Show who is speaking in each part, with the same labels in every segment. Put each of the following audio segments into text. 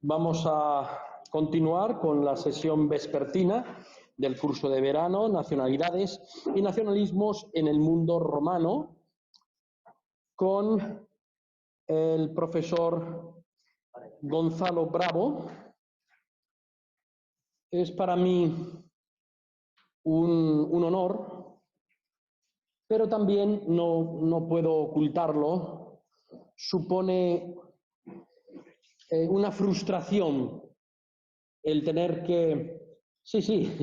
Speaker 1: Vamos a continuar con la sesión vespertina del curso de verano, Nacionalidades y Nacionalismos en el Mundo Romano, con el profesor Gonzalo Bravo. Es para mí un honor, pero también no puedo ocultarlo, supone una frustración el tener que... Sí,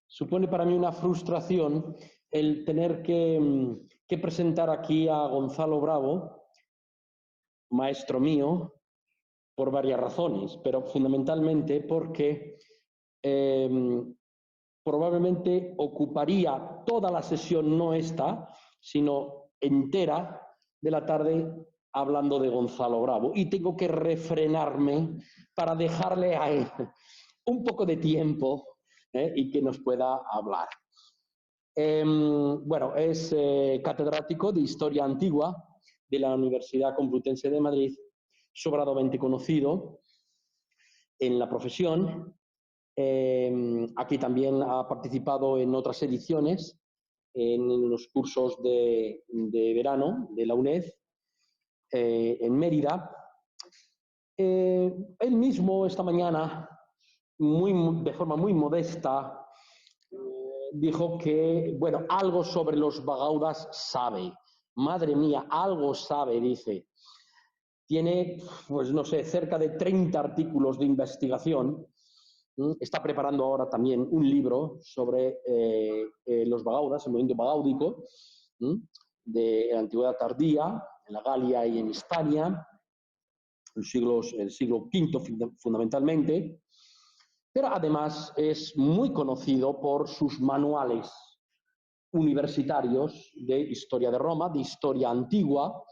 Speaker 1: supone para mí una frustración el tener que presentar aquí a Gonzalo Bravo, maestro mío, por varias razones, pero fundamentalmente porque probablemente ocuparía toda la sesión, no esta, sino entera de la tarde hablando de Gonzalo Bravo. Y tengo que refrenarme para dejarle a él un poco de tiempo y que nos pueda hablar. Bueno, es catedrático de Historia Antigua de la Universidad Complutense de Madrid, sobradamente conocido en la profesión. Aquí también ha participado en otras ediciones, en los cursos de verano de la UNED, en Mérida. Él mismo esta mañana, de forma muy modesta, dijo que, bueno, algo sobre los bagaudas sabe. Madre mía, algo sabe, dice. Tiene, pues no sé, cerca de 30 artículos de investigación. Está preparando ahora también un libro sobre los bagaudas, el movimiento bagáudico, de la antigüedad tardía, en la Galia y en Hispania, el siglo V fundamentalmente, pero además es muy conocido por sus manuales universitarios de historia de Roma, de historia antigua.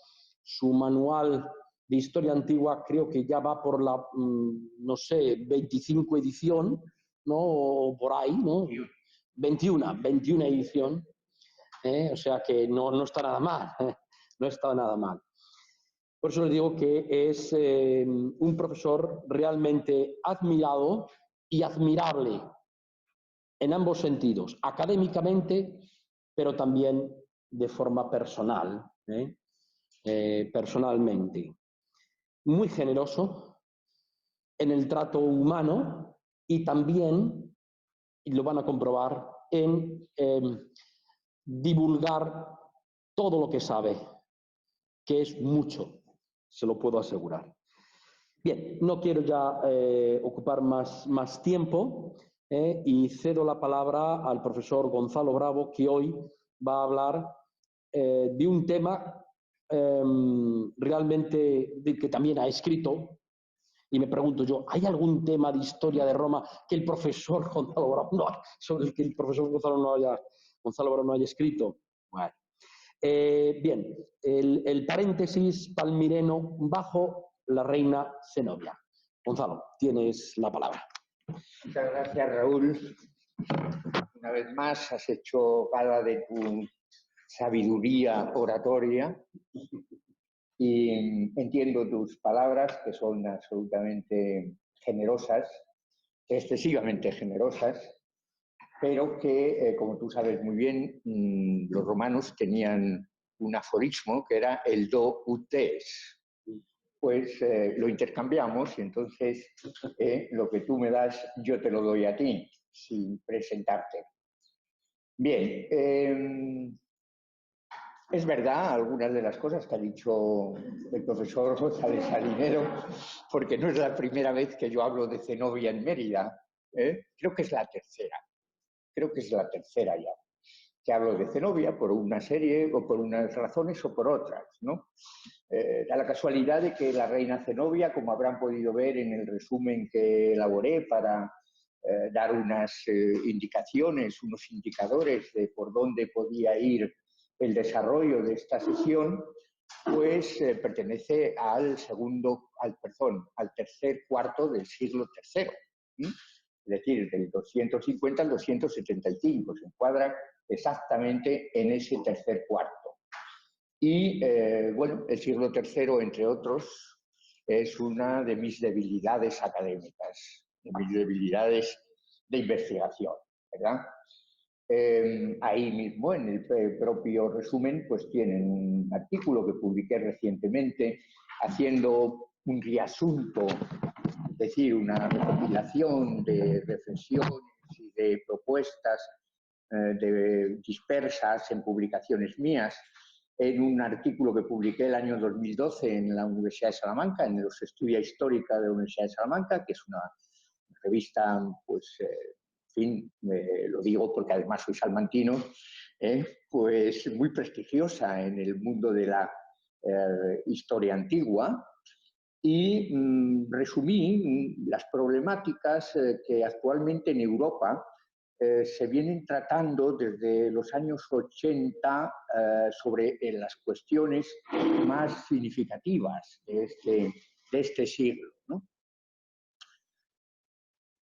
Speaker 1: Su manual de historia antigua creo que ya va por la, no sé, 25 edición, ¿no? O por ahí, ¿no? 21 edición. O sea que no está nada mal, no está nada mal. Por eso les digo que es un profesor realmente admirado y admirable en ambos sentidos, académicamente, pero también de forma personal, personalmente. Muy generoso en el trato humano y también, y lo van a comprobar, en divulgar todo lo que sabe, que es mucho, se lo puedo asegurar. Bien, no quiero ya ocupar más tiempo y cedo la palabra al profesor Gonzalo Bravo, que hoy va a hablar de un tema realmente que también ha escrito. Y me pregunto yo, ¿hay algún tema de historia de Roma que el profesor Gonzalo Bravo sobre el que el profesor Gonzalo Bravo no haya escrito? Bueno. Bien, el paréntesis palmireno bajo la reina Zenobia. Gonzalo, tienes la palabra.
Speaker 2: Muchas gracias, Raúl. Una vez más has hecho gala de tu sabiduría oratoria y entiendo tus palabras, que son absolutamente generosas, excesivamente generosas, pero que, como tú sabes muy bien, los romanos tenían un aforismo que era el do ut des. Pues lo intercambiamos y entonces lo que tú me das yo te lo doy a ti, sin presentarte. Bien, es verdad algunas de las cosas que ha dicho el profesor González Salinero, porque no es la primera vez que yo hablo de Zenobia en Mérida, creo que es la tercera ya, que hablo de Zenobia por una serie o por unas razones o por otras, ¿no? Da la casualidad de que la reina Zenobia, como habrán podido ver en el resumen que elaboré para dar unas indicaciones, unos indicadores de por dónde podía ir el desarrollo de esta sesión, pues pertenece al tercer cuarto del siglo III, es decir, del 250 al 275, se encuadra exactamente en ese tercer cuarto. Y, bueno, el siglo III, entre otros, es una de mis debilidades académicas, de mis debilidades de investigación, ¿verdad? Ahí mismo, en el propio resumen, pues tienen un artículo que publiqué recientemente haciendo un reasunto, es decir, una recopilación de reflexiones y de propuestas dispersas en publicaciones mías, en un artículo que publiqué el año 2012 en la Universidad de Salamanca, en los Estudia Histórica de la Universidad de Salamanca, que es una revista, pues, en fin, lo digo porque además soy salmantino, pues muy prestigiosa en el mundo de la historia antigua, y resumí las problemáticas que actualmente en Europa se vienen tratando desde los años 80 sobre las cuestiones más significativas de este siglo, ¿no?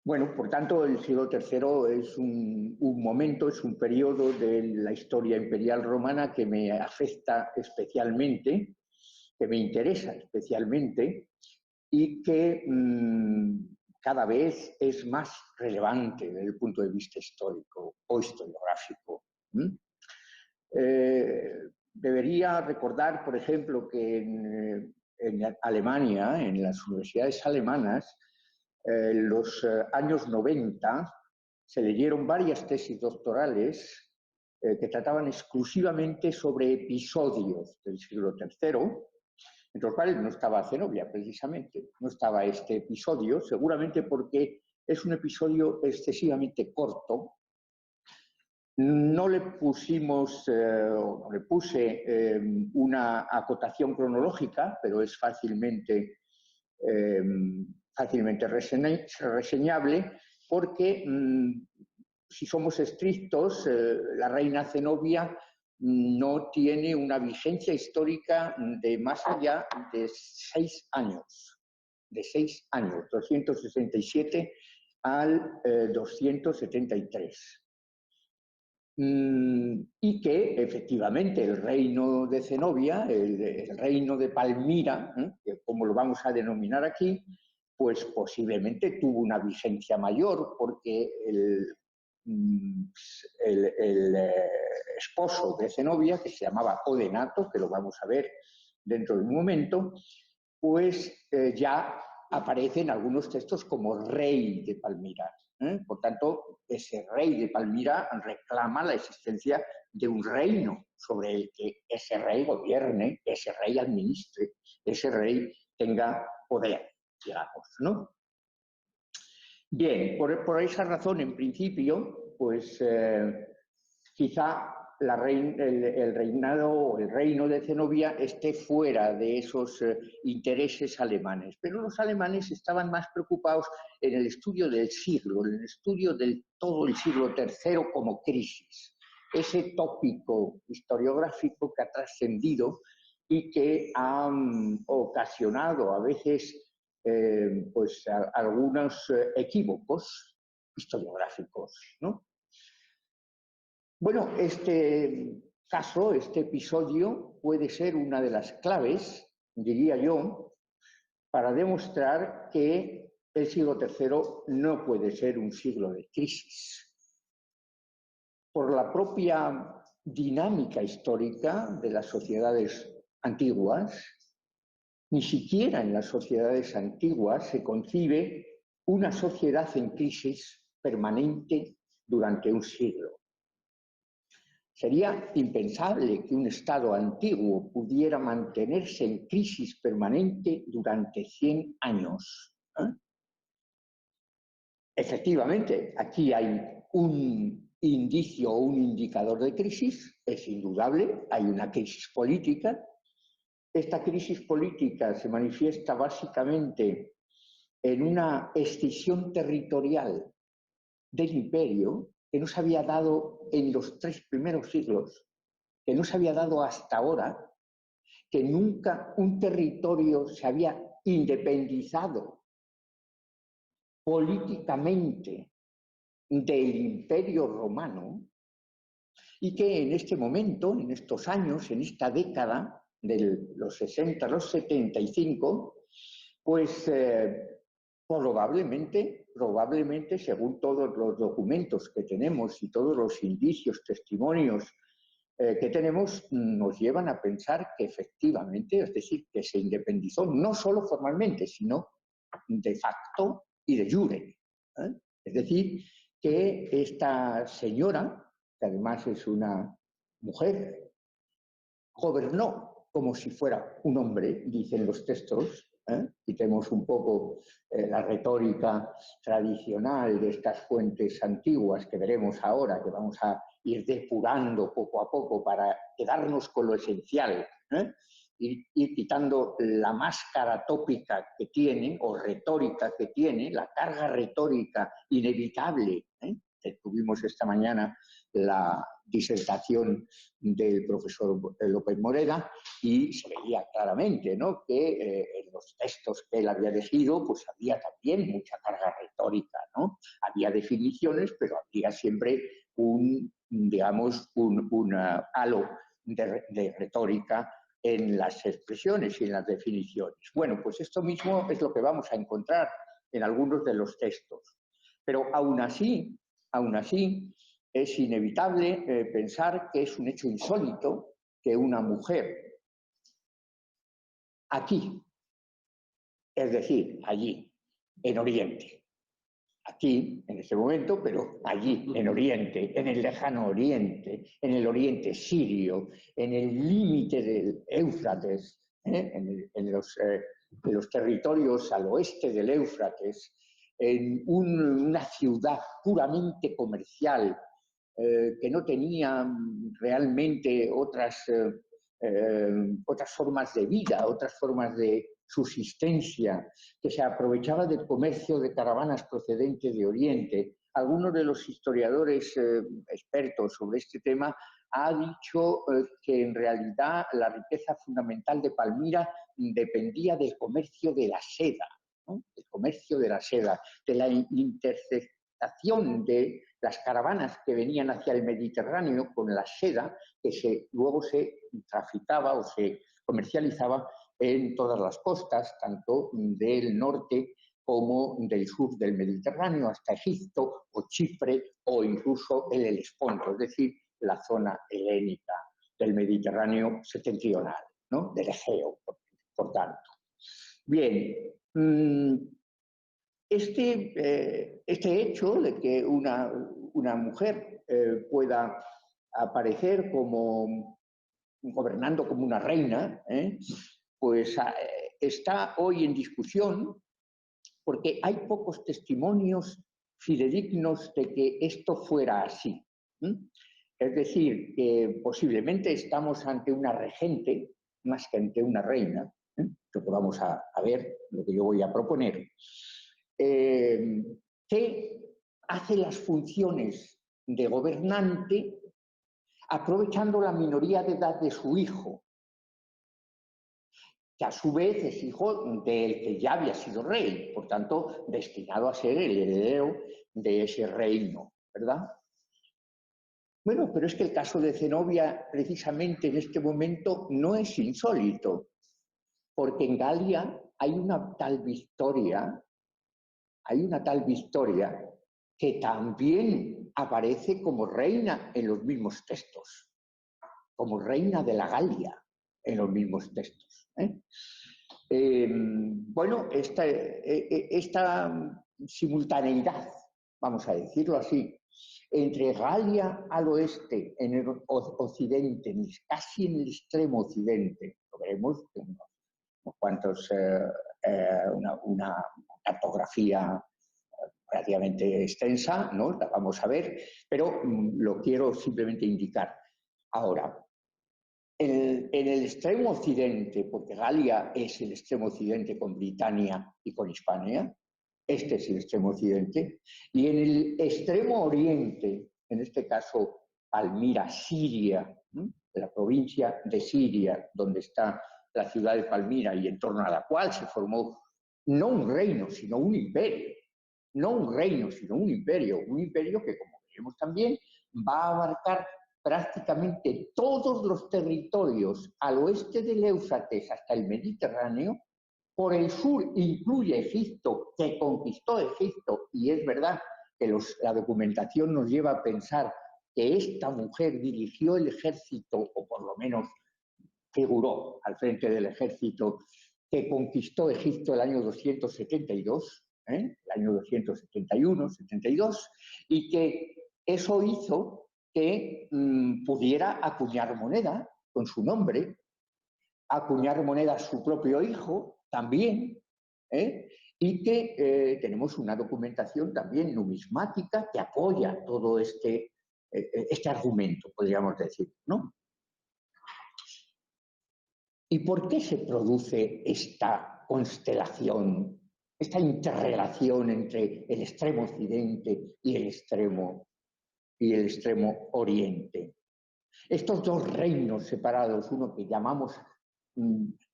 Speaker 2: Bueno, por tanto, el siglo III es un momento, es un periodo de la historia imperial romana que me afecta especialmente, que me interesa especialmente y que cada vez es más relevante desde el punto de vista histórico o historiográfico. Debería recordar, por ejemplo, que en Alemania, en las universidades alemanas, en los años 90 se leyeron varias tesis doctorales que trataban exclusivamente sobre episodios del siglo III, entre los cuales no estaba Zenobia, precisamente. No estaba este episodio, seguramente porque es un episodio excesivamente corto. No le pusimos, no le puse una acotación cronológica, pero es fácilmente reseñable, porque si somos estrictos, la reina Zenobia no tiene una vigencia histórica de más allá de 6 años, 267 al 273. Y que efectivamente el reino de Zenobia, el reino de Palmira, como lo vamos a denominar aquí, pues posiblemente tuvo una vigencia mayor porque el esposo de Zenobia, que se llamaba Odenato, que lo vamos a ver dentro de un momento, pues ya aparece en algunos textos como rey de Palmira. Por tanto, ese rey de Palmira reclama la existencia de un reino sobre el que ese rey gobierne, ese rey administre, ese rey tenga poder, digamos, ¿no? Bien, por esa razón, en principio, pues quizá el reinado o el reino de Zenobia esté fuera de esos intereses alemanes, pero los alemanes estaban más preocupados en el estudio del siglo, en el estudio de todo el siglo III como crisis, ese tópico historiográfico que ha trascendido y que ha ocasionado a veces pues algunos equívocos historiográficos, ¿no? Bueno, este caso, este episodio puede ser una de las claves, diría yo, para demostrar que el siglo III no puede ser un siglo de crisis. Por la propia dinámica histórica de las sociedades antiguas, ni siquiera en las sociedades antiguas se concibe una sociedad en crisis permanente durante un siglo. Sería impensable que un Estado antiguo pudiera mantenerse en crisis permanente durante 100 años. Efectivamente, aquí hay un indicio o un indicador de crisis, es indudable, hay una crisis política. Esta crisis política se manifiesta básicamente en una escisión territorial del imperio que no se había dado en los 3 primeros siglos, que no se había dado hasta ahora, que nunca un territorio se había independizado políticamente del imperio romano y que en este momento, en estos años, en esta década, de los 60 a los 75, Pues probablemente, según todos los documentos que tenemos y todos los indicios, testimonios que tenemos, nos llevan a pensar que efectivamente, es decir, que se independizó no solo formalmente, sino de facto y de jure. Es decir, que esta señora, que además es una mujer, gobernó como si fuera un hombre, dicen los textos. Quitemos un poco la retórica tradicional de estas fuentes antiguas que veremos ahora, que vamos a ir depurando poco a poco para quedarnos con lo esencial, ir quitando la máscara tópica que tiene o retórica que tiene, la carga retórica inevitable. Tuvimos esta mañana la disertación del profesor López Moreda y se veía claramente, ¿no?, que en los textos que él había elegido pues había también mucha carga retórica, ¿no? Había definiciones, pero había siempre un halo de retórica en las expresiones y en las definiciones. Bueno, pues esto mismo es lo que vamos a encontrar en algunos de los textos. Pero aún así es inevitable pensar que es un hecho insólito que una mujer aquí, es decir, allí, en Oriente, aquí, en este momento, pero allí, en Oriente, en el lejano Oriente, en el Oriente sirio, en el límite del Éufrates, en los territorios al oeste del Éufrates, en una ciudad puramente comercial, que no tenía realmente otras formas de vida, otras formas de subsistencia, que se aprovechaba del comercio de caravanas procedentes de Oriente. Algunos de los historiadores expertos sobre este tema ha dicho que en realidad la riqueza fundamental de Palmira dependía del comercio de la seda, ¿no? El comercio de la seda, de la interceptación de las caravanas que venían hacia el Mediterráneo con la seda que luego se traficaba o se comercializaba en todas las costas, tanto del norte como del sur del Mediterráneo, hasta Egipto o Chipre o incluso el Helesponto, es decir, la zona helénica del Mediterráneo septentrional, ¿no?, del Egeo, por tanto. Bien, este hecho de que una mujer pueda aparecer como gobernando como una reina, pues está hoy en discusión porque hay pocos testimonios fidedignos de que esto fuera así. Es decir, que posiblemente estamos ante una regente más que ante una reina, lo que vamos a ver, lo que yo voy a proponer, que hace las funciones de gobernante aprovechando la minoría de edad de su hijo, que a su vez es hijo del que ya había sido rey, por tanto, destinado a ser el heredero de ese reino, ¿verdad? Bueno, pero es que el caso de Zenobia, precisamente en este momento, no es insólito, porque en Galia hay una tal Victoria que también aparece como reina en los mismos textos, como reina de la Galia en los mismos textos. Bueno, esta simultaneidad, vamos a decirlo así, entre Galia al oeste, en el occidente, casi en el extremo occidente, lo veremos en unos cuantos, una cartografía relativamente extensa, ¿no?, la vamos a ver, pero lo quiero simplemente indicar. Ahora, en el extremo occidente, porque Galia es el extremo occidente con Britania y con Hispania, este es el extremo occidente, y en el extremo oriente, en este caso Palmira, Siria, la provincia de Siria, donde está la ciudad de Palmira y en torno a la cual se formó no un reino, sino un imperio, un imperio que, como veremos también, va a abarcar prácticamente todos los territorios al oeste del Éufrates hasta el Mediterráneo, Por el sur incluye Egipto, que conquistó Egipto, y es verdad que la documentación nos lleva a pensar que esta mujer dirigió el ejército, o por lo menos figuró al frente del ejército que conquistó Egipto el año 272, el año 271, 72, y que eso hizo que pudiera acuñar moneda con su nombre, acuñar moneda a su propio hijo también, y que tenemos una documentación también numismática que apoya todo este argumento, podríamos decir, ¿no? ¿Y por qué se produce esta constelación, esta interrelación entre el extremo occidente y el extremo oriente? Estos dos reinos separados, uno que llamamos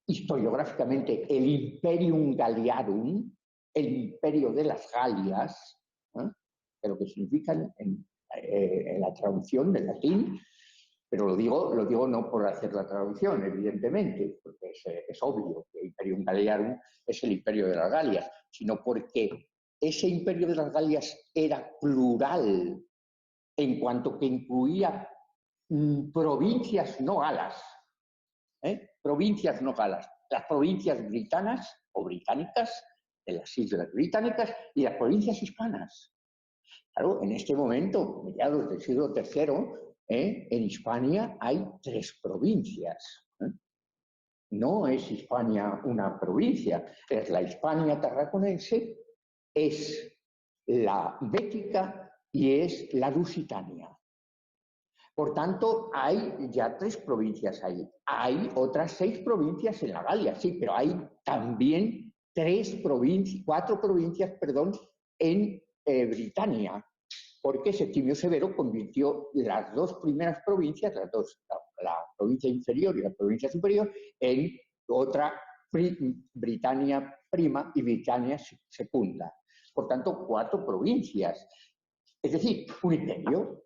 Speaker 2: historiográficamente el Imperium Galliarum, el imperio de las Galias, que lo que significan en la traducción del latín, pero lo digo no por hacer la traducción, evidentemente, porque es obvio que el Imperium Galliarum es el imperio de las Galias, sino porque ese imperio de las Galias era plural en cuanto que incluía provincias no galas, provincias no galas, las provincias britanas o británicas, de las islas británicas, y las provincias hispanas. Claro, en este momento, mediados del siglo III, en Hispania hay 3 provincias. No es Hispania una provincia, es la Hispania tarraconense, es la bética y es la lusitania. Por tanto, hay ya 3 provincias ahí. Hay otras 6 provincias en la Galia, sí, pero hay también 4 provincias, en Britania, porque Septimio Severo convirtió las 2 primeras provincias, la provincia inferior y la provincia superior, en otra Britania prima y Britania secunda. Por tanto, 4 provincias. Es decir, un imperio.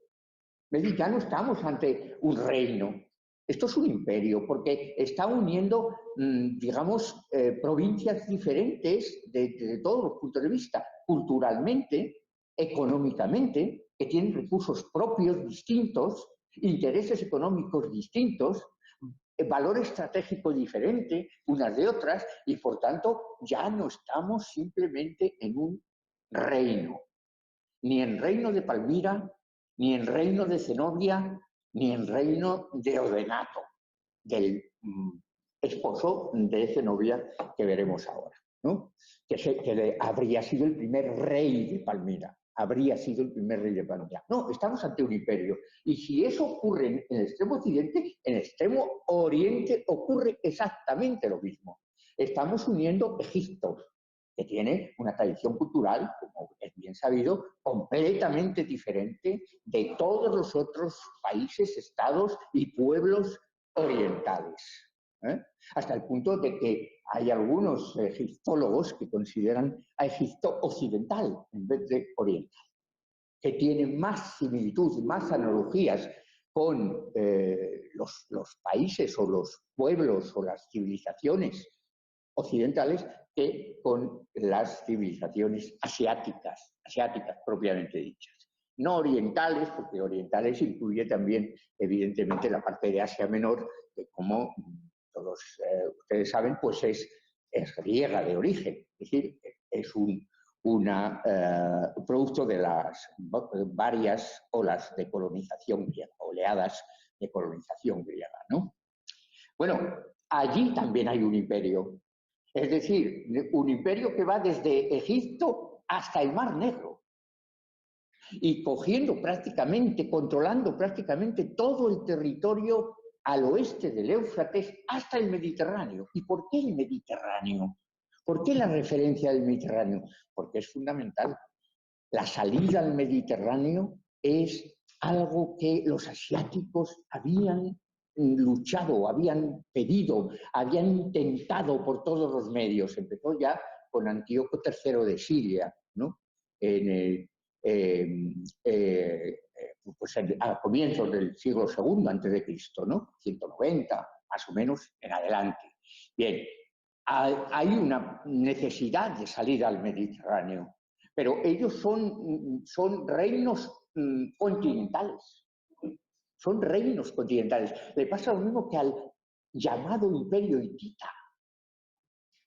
Speaker 2: Ya no estamos ante un reino. Esto es un imperio, porque está uniendo, digamos, provincias diferentes de todos los puntos de vista, culturalmente, económicamente, que tienen recursos propios distintos, intereses económicos distintos, valor estratégico diferente unas de otras, y por tanto ya no estamos simplemente en un reino, ni en reino de Palmira, ni en reino de Zenobia, ni en reino de Odenato, del esposo de Zenobia que veremos ahora, ¿no? Que habría sido el primer rey de Palmira. Habría sido el primer rey de Palmira. No, estamos ante un imperio. Y si eso ocurre en el extremo occidente, en el extremo oriente ocurre exactamente lo mismo. Estamos uniendo Egipto, que tiene una tradición cultural, como es bien sabido, completamente diferente de todos los otros países, estados y pueblos orientales. Hasta el punto de que hay algunos egiptólogos que consideran a Egipto occidental en vez de oriental, que tiene más similitud, más analogías con los países o los pueblos o las civilizaciones occidentales que con las civilizaciones asiáticas propiamente dichas. No orientales, porque orientales incluye también, evidentemente, la parte de Asia Menor, que como todos ustedes saben, pues es griega de origen, es decir, es un producto de las varias olas de colonización griega, oleadas de colonización griega, ¿no? Bueno, allí también hay un imperio. Es decir, un imperio que va desde Egipto hasta el Mar Negro y controlando prácticamente todo el territorio al oeste del Éufrates hasta el Mediterráneo. ¿Y por qué el Mediterráneo? ¿Por qué la referencia al Mediterráneo? Porque es fundamental. La salida al Mediterráneo es algo que los asiáticos habían luchado, habían pedido, habían intentado por todos los medios. Empezó ya con Antíoco III de Siria, ¿no? Pues a comienzos del siglo II a.C., ¿no? 190, más o menos, en adelante. Bien, hay una necesidad de salir al Mediterráneo, pero ellos son reinos continentales. Son reinos continentales. Le pasa lo mismo que al llamado imperio hitita.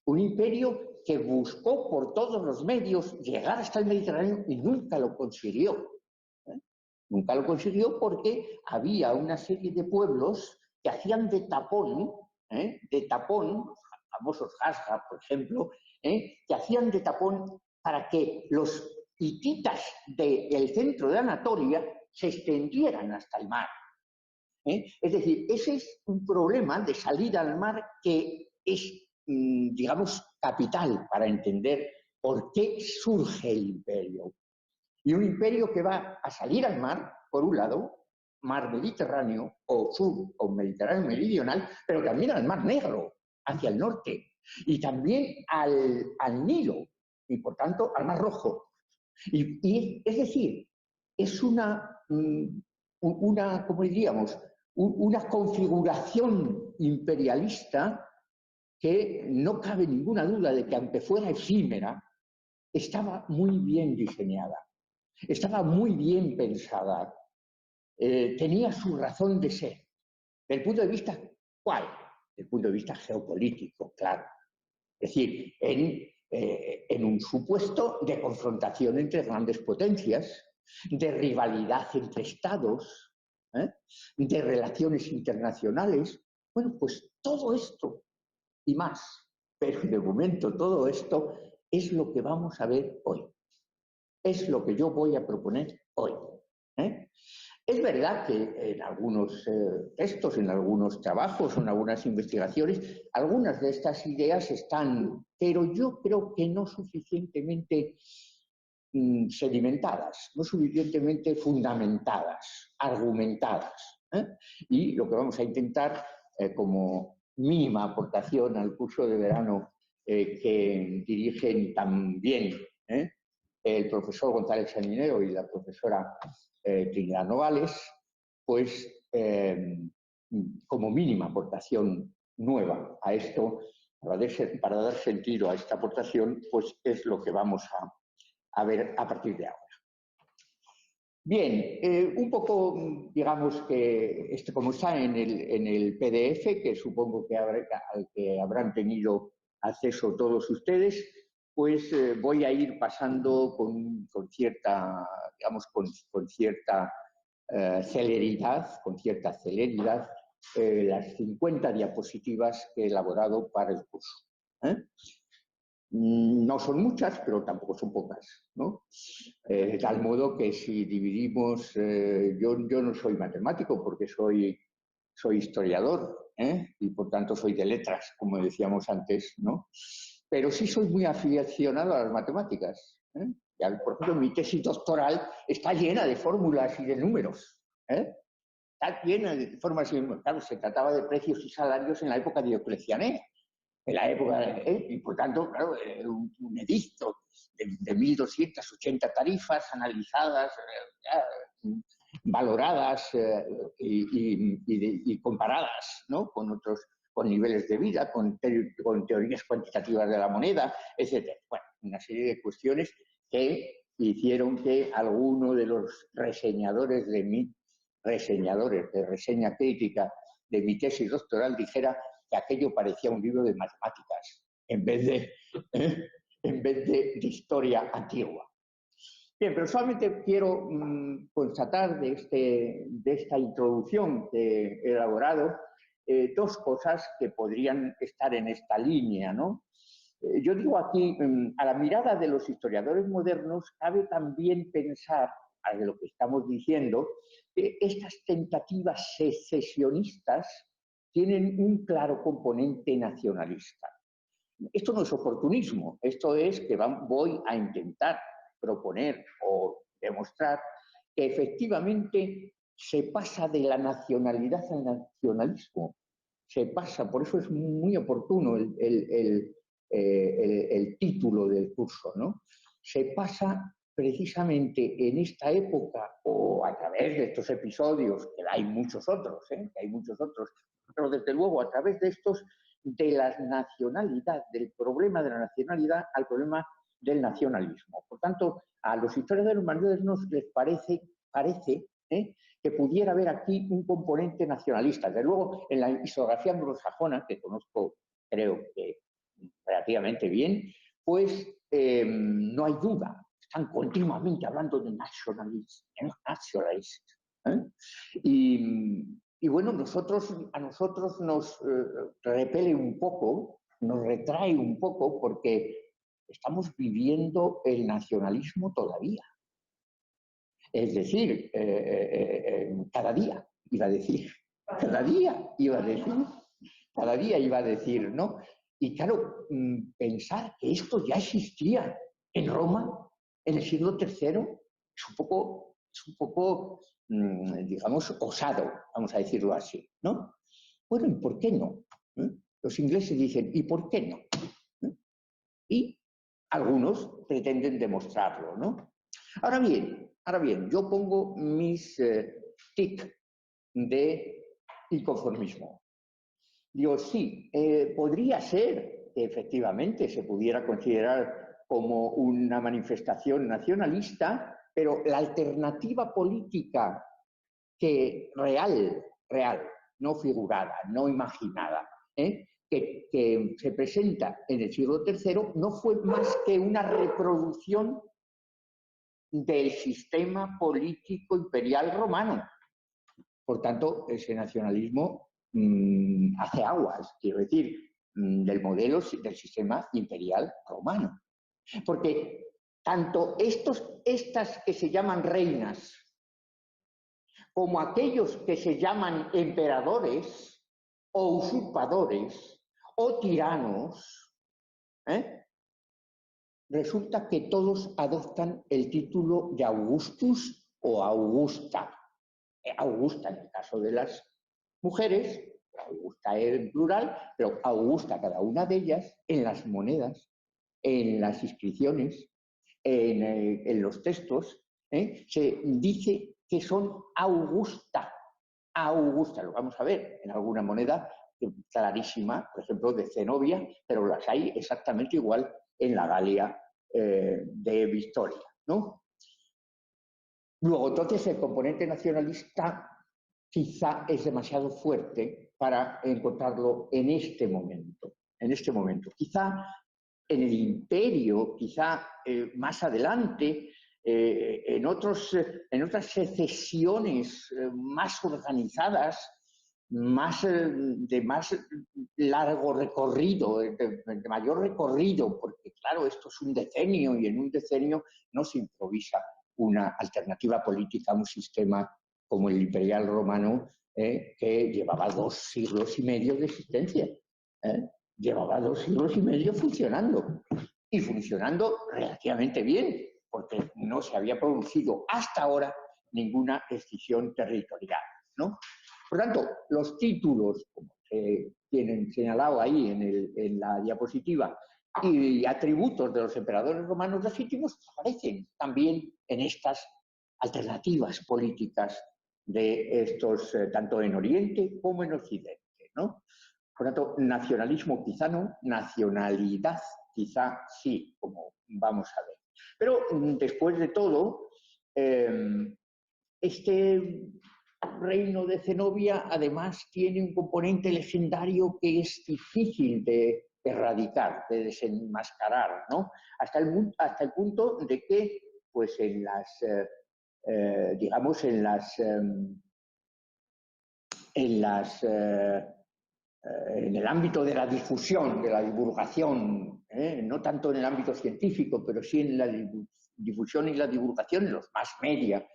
Speaker 2: Un imperio que buscó por todos los medios llegar hasta el Mediterráneo y nunca lo consiguió. Nunca lo consiguió porque había una serie de pueblos que hacían de tapón, los famosos Hasga, por ejemplo, que hacían de tapón para que los hititas del centro de Anatolia se extendieran hasta el mar. Es decir, ese es un problema de salir al mar que es, digamos, capital para entender por qué surge el imperio. Y un imperio que va a salir al mar, por un lado, mar Mediterráneo o sur o Mediterráneo meridional, pero también al mar Negro, hacia el norte, y también al Nilo, y por tanto al mar Rojo. Y es decir, es ¿cómo diríamos? Una configuración imperialista que no cabe ninguna duda de que, aunque fuera efímera, estaba muy bien diseñada, estaba muy bien pensada, tenía su razón de ser. ¿Desde el punto de vista cuál? Desde el punto de vista geopolítico, claro. Es decir, en un supuesto de confrontación entre grandes potencias, de rivalidad entre estados, de relaciones internacionales. Bueno, pues todo esto y más, pero de momento todo esto es lo que vamos a ver hoy. Es lo que yo voy a proponer hoy. Es verdad que en algunos textos, en algunos trabajos, en algunas investigaciones, algunas de estas ideas están, pero yo creo que no suficientemente sedimentadas, no suficientemente fundamentadas, argumentadas. Y lo que vamos a intentar, como mínima aportación al curso de verano que dirigen también el profesor González Saninero y la profesora Trinidad Novales, pues como mínima aportación nueva a esto, para dar sentido a esta aportación, pues es lo que vamos a ver a partir de ahora. Bien, un poco, digamos que como está en el PDF, que supongo que al que habrán tenido acceso todos ustedes, pues voy a ir pasando con cierta, digamos, con cierta celeridad, las 50 diapositivas que he elaborado para el curso. No son muchas, pero tampoco son pocas, ¿no? De tal modo que si dividimos, yo no soy matemático porque soy historiador, y por tanto soy de letras, como decíamos antes, ¿no? Pero sí soy muy aficionado a las matemáticas. Ya, por ejemplo, mi tesis doctoral está llena de fórmulas y de números. Está llena de fórmulas y de números. Claro, se trataba de precios y salarios en la época dioclecianea. En la época, y por tanto, claro, un edicto de 1.280 tarifas analizadas, valoradas y comparadas, ¿no? con niveles de vida, con teorías cuantitativas de la moneda, etc. Bueno, una serie de cuestiones que hicieron que alguno de los reseñadores de reseña crítica de mi tesis doctoral dijera que aquello parecía un libro de matemáticas en vez de historia antigua. Bien, pero solamente quiero constatar de esta introducción que he elaborado dos cosas que podrían estar en esta línea, ¿no? Yo digo aquí, a la mirada de los historiadores modernos, cabe también pensar, a lo que estamos diciendo, que estas tentativas secesionistas tienen un claro componente nacionalista. Esto no es oportunismo, esto es que voy a intentar proponer o demostrar que efectivamente se pasa de la nacionalidad al nacionalismo. Se pasa, por eso es muy oportuno el título del curso, ¿no? Se pasa precisamente en esta época, o a través de estos episodios, que hay muchos otros, pero desde luego a través de estos de la nacionalidad, del problema de la nacionalidad al problema del nacionalismo. Por tanto, a los historiadores modernos les parece que pudiera haber aquí un componente nacionalista. Desde luego, en la historiografía anglosajona, que conozco, creo que relativamente bien, pues no hay duda. Están continuamente hablando de nacionalismo. Y bueno, a nosotros nos repele un poco, nos retrae un poco, porque estamos viviendo el nacionalismo todavía. Es decir, cada día, iba a decir, cada día iba a decir, ¿no? Y claro, pensar que esto ya existía en Roma en el siglo III es un poco, digamos, osado, vamos a decirlo así, ¿no? Bueno, ¿y por qué no? Los ingleses dicen, ¿y por qué no? Y algunos pretenden demostrarlo, ¿no? Ahora bien, yo pongo mis tic de inconformismo. Digo, sí, podría ser que efectivamente se pudiera considerar como una manifestación nacionalista, pero la alternativa política real, no figurada, no imaginada, que se presenta en el siglo III no fue más que una reproducción del sistema político imperial romano. Por tanto, ese nacionalismo hace aguas, quiero decir, del modelo del sistema imperial romano. Porque tanto estas que se llaman reinas, como aquellos que se llaman emperadores o usurpadores o tiranos, resulta que todos adoptan el título de Augustus o Augusta. Augusta en el caso de las mujeres, Augusta en plural, pero Augusta cada una de ellas en las monedas, en las inscripciones, en los textos, se dice que son Augusta. Augusta, lo vamos a ver en alguna moneda clarísima, por ejemplo, de Zenobia, pero las hay exactamente igual en la Galia de Victoria, ¿no? Luego, entonces, el componente nacionalista quizá es demasiado fuerte para encontrarlo en este momento. Quizá en el imperio, quizá más adelante, en otras secesiones más organizadas, de más largo recorrido, de mayor recorrido, porque claro, esto es un decenio y en un decenio no se improvisa una alternativa política a un sistema como el imperial romano, que llevaba 2 siglos y medio de existencia. Llevaba 2 siglos y medio funcionando, y funcionando relativamente bien, porque no se había producido hasta ahora ninguna escisión territorial, ¿no? Por tanto, los títulos, como se tienen señalado ahí en la diapositiva, y atributos de los emperadores romanos legítimos aparecen también en estas alternativas políticas de estos, tanto en Oriente como en Occidente, ¿no? Por lo tanto, nacionalismo quizá no, nacionalidad quizá sí, como vamos a ver. Pero después de todo, este reino de Zenobia además tiene un componente legendario que es difícil de erradicar, de desenmascarar, ¿no? Hasta el punto de que, pues en las, digamos, en el ámbito de la difusión, de la divulgación, no tanto en el ámbito científico, pero sí en la difusión y la divulgación, en los mass media,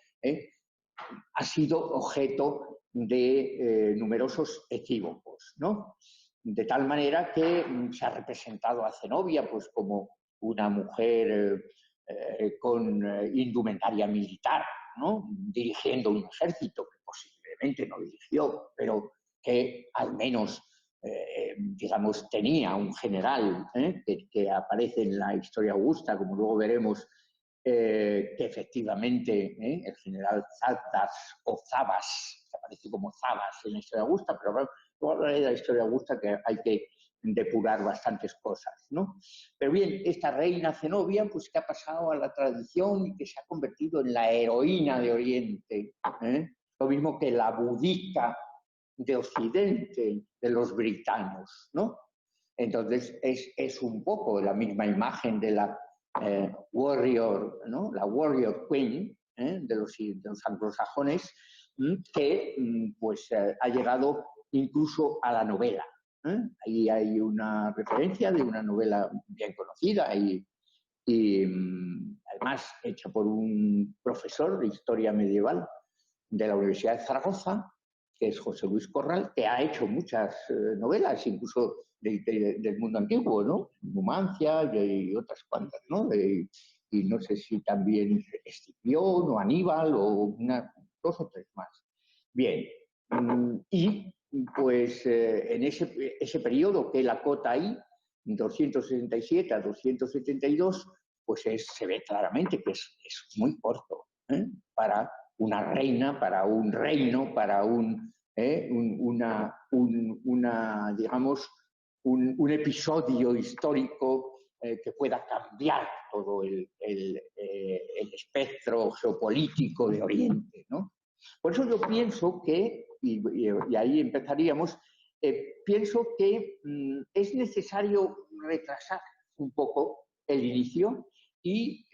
Speaker 2: ha sido objeto de numerosos equívocos, ¿no? De tal manera que se ha representado a Zenobia pues, como una mujer con indumentaria militar, ¿no? Dirigiendo un ejército que posiblemente no dirigió, pero que al menos, digamos, tenía un general que aparece en la historia augusta, como luego veremos, que efectivamente el general Zabdas o Zabas, que aparece como Zabas en la historia augusta, pero luego hablaré de la historia augusta, que hay que depurar bastantes cosas, ¿no? Pero bien, esta reina Zenobia, pues que ha pasado a la tradición y que se ha convertido en la heroína de Oriente, ¿eh? Lo mismo que la Boudica de Occidente, de los britanos, ¿no? Entonces es un poco la misma imagen de la warrior, ¿no? La warrior queen de los anglosajones, que pues ha llegado incluso a la novela. Ahí hay una referencia de una novela bien conocida y además hecha por un profesor de historia medieval de la Universidad de Zaragoza, que es José Luis Corral, que ha hecho muchas novelas, incluso del mundo antiguo, ¿no? Numancia y otras cuantas, ¿no? Y no sé si también Escipión o Aníbal o dos o tres más. Bien, y pues en ese periodo que él acota ahí, 267 a 272, pues se ve claramente que es muy corto para una reina, para un reino, para digamos, un episodio histórico que pueda cambiar todo el espectro geopolítico de Oriente, ¿no? Por eso yo pienso que, y ahí empezaríamos, pienso que es necesario retrasar un poco el inicio y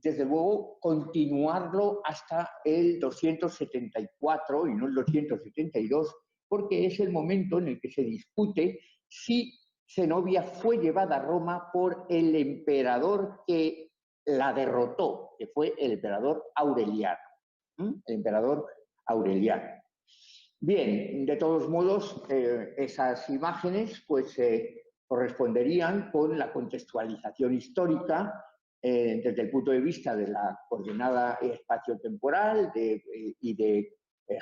Speaker 2: desde luego continuarlo hasta el 274 y no el 272, porque es el momento en el que se discute si Zenobia fue llevada a Roma por el emperador que la derrotó, que fue el emperador Aureliano. El emperador Aureliano. Bien, de todos modos, esas imágenes pues corresponderían con la contextualización histórica desde el punto de vista de la coordenada espaciotemporal y de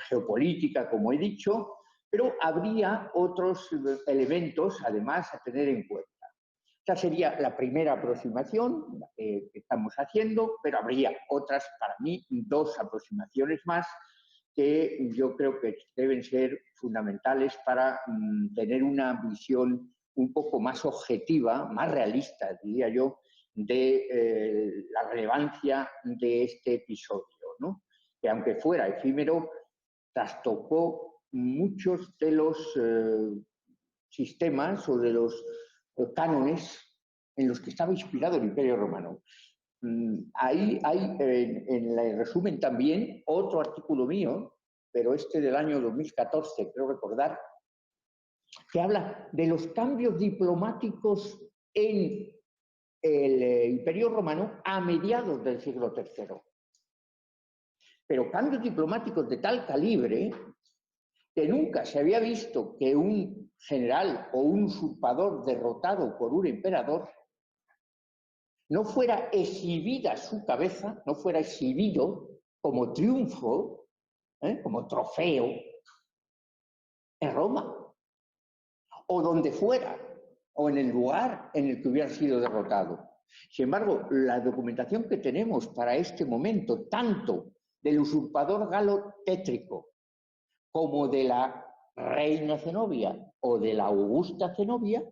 Speaker 2: geopolítica, como he dicho, pero habría otros elementos, además, a tener en cuenta. Esta sería la primera aproximación que estamos haciendo, pero habría otras, para mí, dos aproximaciones más que yo creo que deben ser fundamentales para tener una visión un poco más objetiva, más realista, diría yo, de la relevancia de este episodio, ¿no? Que aunque fuera efímero, trastocó muchos de los sistemas o de los cánones en los que estaba inspirado el Imperio Romano. Ahí hay en el resumen también otro artículo mío, pero este del año 2014, creo recordar, que habla de los cambios diplomáticos en el Imperio Romano a mediados del siglo III. Pero cambios diplomáticos de tal calibre que nunca se había visto que un general o un usurpador derrotado por un emperador no fuera exhibida su cabeza, no fuera exhibido como triunfo, como trofeo, en Roma, o donde fuera, o en el lugar en el que hubiera sido derrotado. Sin embargo, la documentación que tenemos para este momento, tanto del usurpador galo Tétrico como de la reina Zenobia o de la Augusta Zenobia,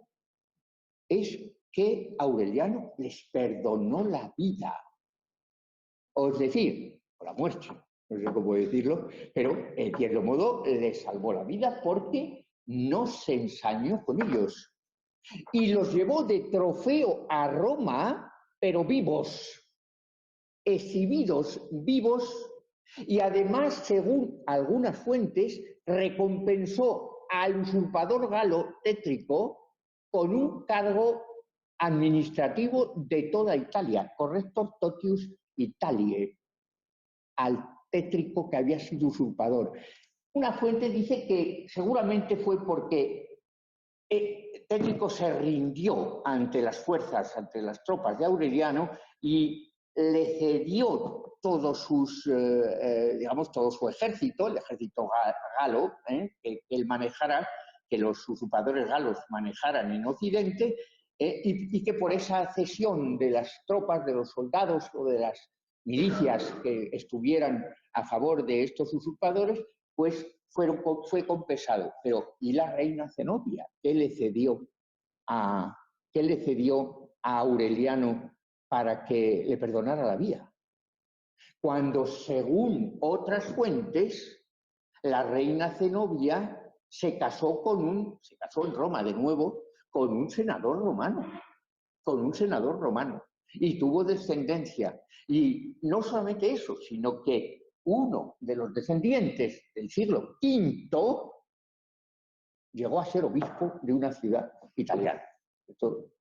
Speaker 2: es que Aureliano les perdonó la vida. Es decir, o la muerte, no sé cómo decirlo, pero en cierto modo les salvó la vida porque no se ensañó con ellos. Y los llevó de trofeo a Roma, pero vivos, exhibidos vivos, y además, según algunas fuentes, recompensó al usurpador galo Tétrico con un cargo administrativo de toda Italia, corrector totius Italiae, al Tétrico que había sido usurpador. Una fuente dice que seguramente fue porque Tétrico se rindió ante las fuerzas, ante las tropas de Aureliano y le cedió todos sus, digamos, todo su ejército, el ejército galo, que él manejara, que los usurpadores galos manejaran en Occidente, y que por esa cesión de las tropas, de los soldados o de las milicias que estuvieran a favor de estos usurpadores, pues fue compensado. Pero, ¿y la reina Zenobia? ¿Qué le cedió ¿Qué le cedió a Aureliano para que le perdonara la vida? Cuando, según otras fuentes, la reina Zenobia se casó en Roma de nuevo, con un senador romano, y tuvo descendencia. Y no solamente eso, sino que uno de los descendientes del siglo V llegó a ser obispo de una ciudad italiana. Esto,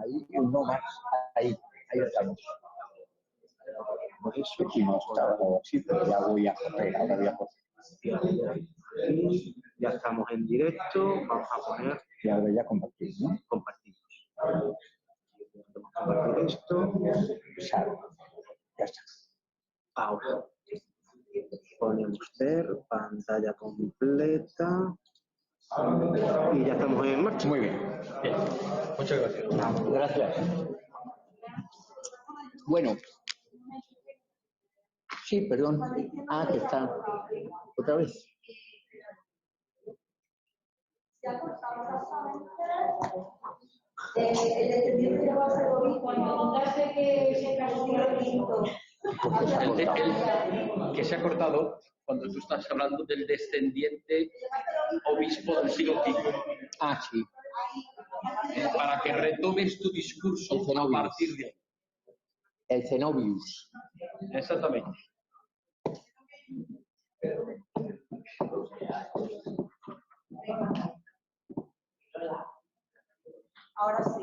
Speaker 2: ahí, uno más, ahí estamos. Por eso aquí no estaba así, pero ya voy a correr, ahora voy a correr.
Speaker 3: Ya estamos en directo, vamos a poner...
Speaker 2: Y ahora ya compartir, ¿no?
Speaker 3: Compartimos. Vamos a compartir esto.
Speaker 2: Ya está.
Speaker 3: Ahora. Ponemos ser, pantalla completa. Y ya estamos en marcha.
Speaker 2: Muy bien.
Speaker 1: Muchas gracias.
Speaker 2: Gracias. Bueno. Sí, perdón. Ah, que está. Otra vez.
Speaker 1: Que se ha cortado cuando tú estás hablando del descendiente obispo del siglo V.
Speaker 2: Ah, sí.
Speaker 1: Para que retomes tu discurso a partir de ahí.
Speaker 2: El Cenobius.
Speaker 1: Exactamente.
Speaker 4: Ahora sí.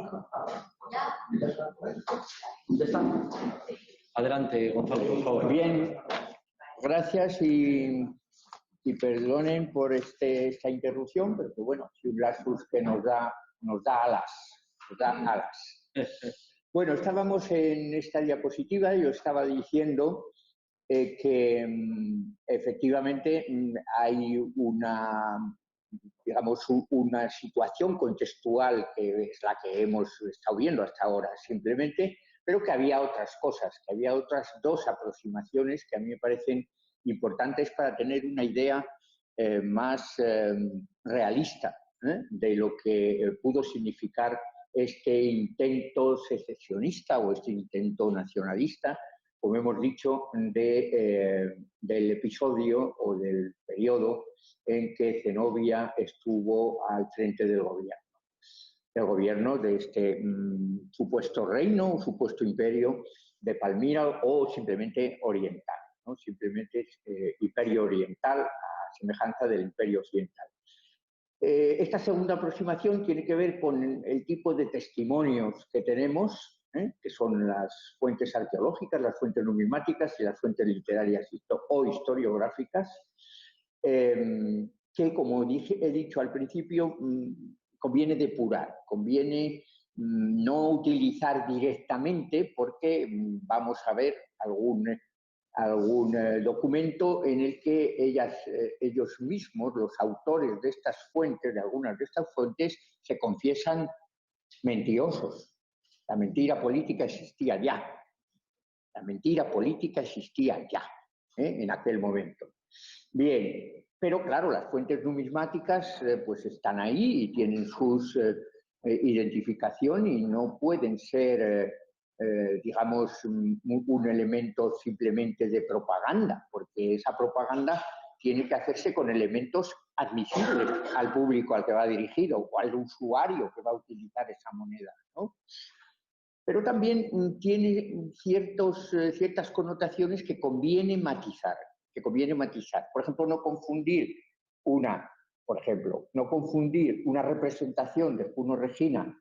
Speaker 1: ¿Ya está? Adelante, Gonzalo, por favor.
Speaker 2: Bien, gracias y perdonen por esta interrupción, pero que bueno, si un lapsus que nos da alas, Bueno, estábamos en esta diapositiva y yo estaba diciendo que efectivamente hay una situación contextual que es la que hemos estado viendo hasta ahora simplemente, pero que había otras cosas, que había otras dos aproximaciones que a mí me parecen importantes para tener una idea más realista de lo que pudo significar este intento secesionista o este intento nacionalista, como hemos dicho, del episodio o del periodo en que Zenobia estuvo al frente del gobierno de este supuesto reino o supuesto imperio de Palmira o simplemente oriental, ¿no? Simplemente imperio oriental a semejanza del imperio occidental. Esta segunda aproximación tiene que ver con el tipo de testimonios que tenemos, que son las fuentes arqueológicas, las fuentes numismáticas y las fuentes literarias o historiográficas, que, como he dicho al principio, conviene depurar, conviene no utilizar directamente porque vamos a ver algún documento en el que ellos mismos, los autores de estas fuentes, de algunas de estas fuentes, se confiesan mentirosos. La mentira política existía ya. La mentira política existía ya, en aquel momento. Bien, pero claro, las fuentes numismáticas pues están ahí y tienen sus identificación y no pueden ser digamos, un elemento simplemente de propaganda, porque esa propaganda tiene que hacerse con elementos admisibles al público al que va dirigido o al usuario que va a utilizar esa moneda, ¿no? Pero también tiene ciertas connotaciones que conviene matizar, Por ejemplo, no confundir una representación de Juno Regina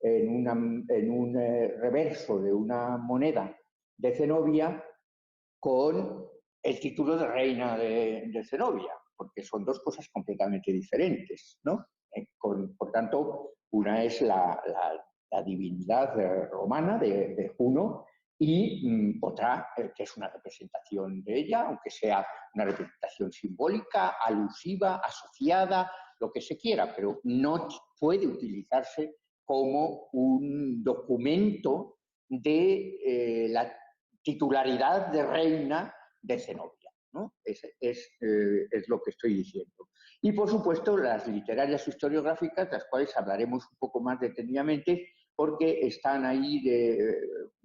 Speaker 2: en un reverso de una moneda de Zenobia con el título de reina de Zenobia, porque son dos cosas completamente diferentes, ¿no? Por tanto, una es la divinidad romana de Juno y otra que es una representación de ella, aunque sea una representación simbólica, alusiva, asociada, lo que se quiera, pero no puede utilizarse como un documento de la titularidad de reina de Zenobia, ¿no? Es lo que estoy diciendo. Y, por supuesto, las literarias historiográficas, las cuales hablaremos un poco más detenidamente, porque están ahí de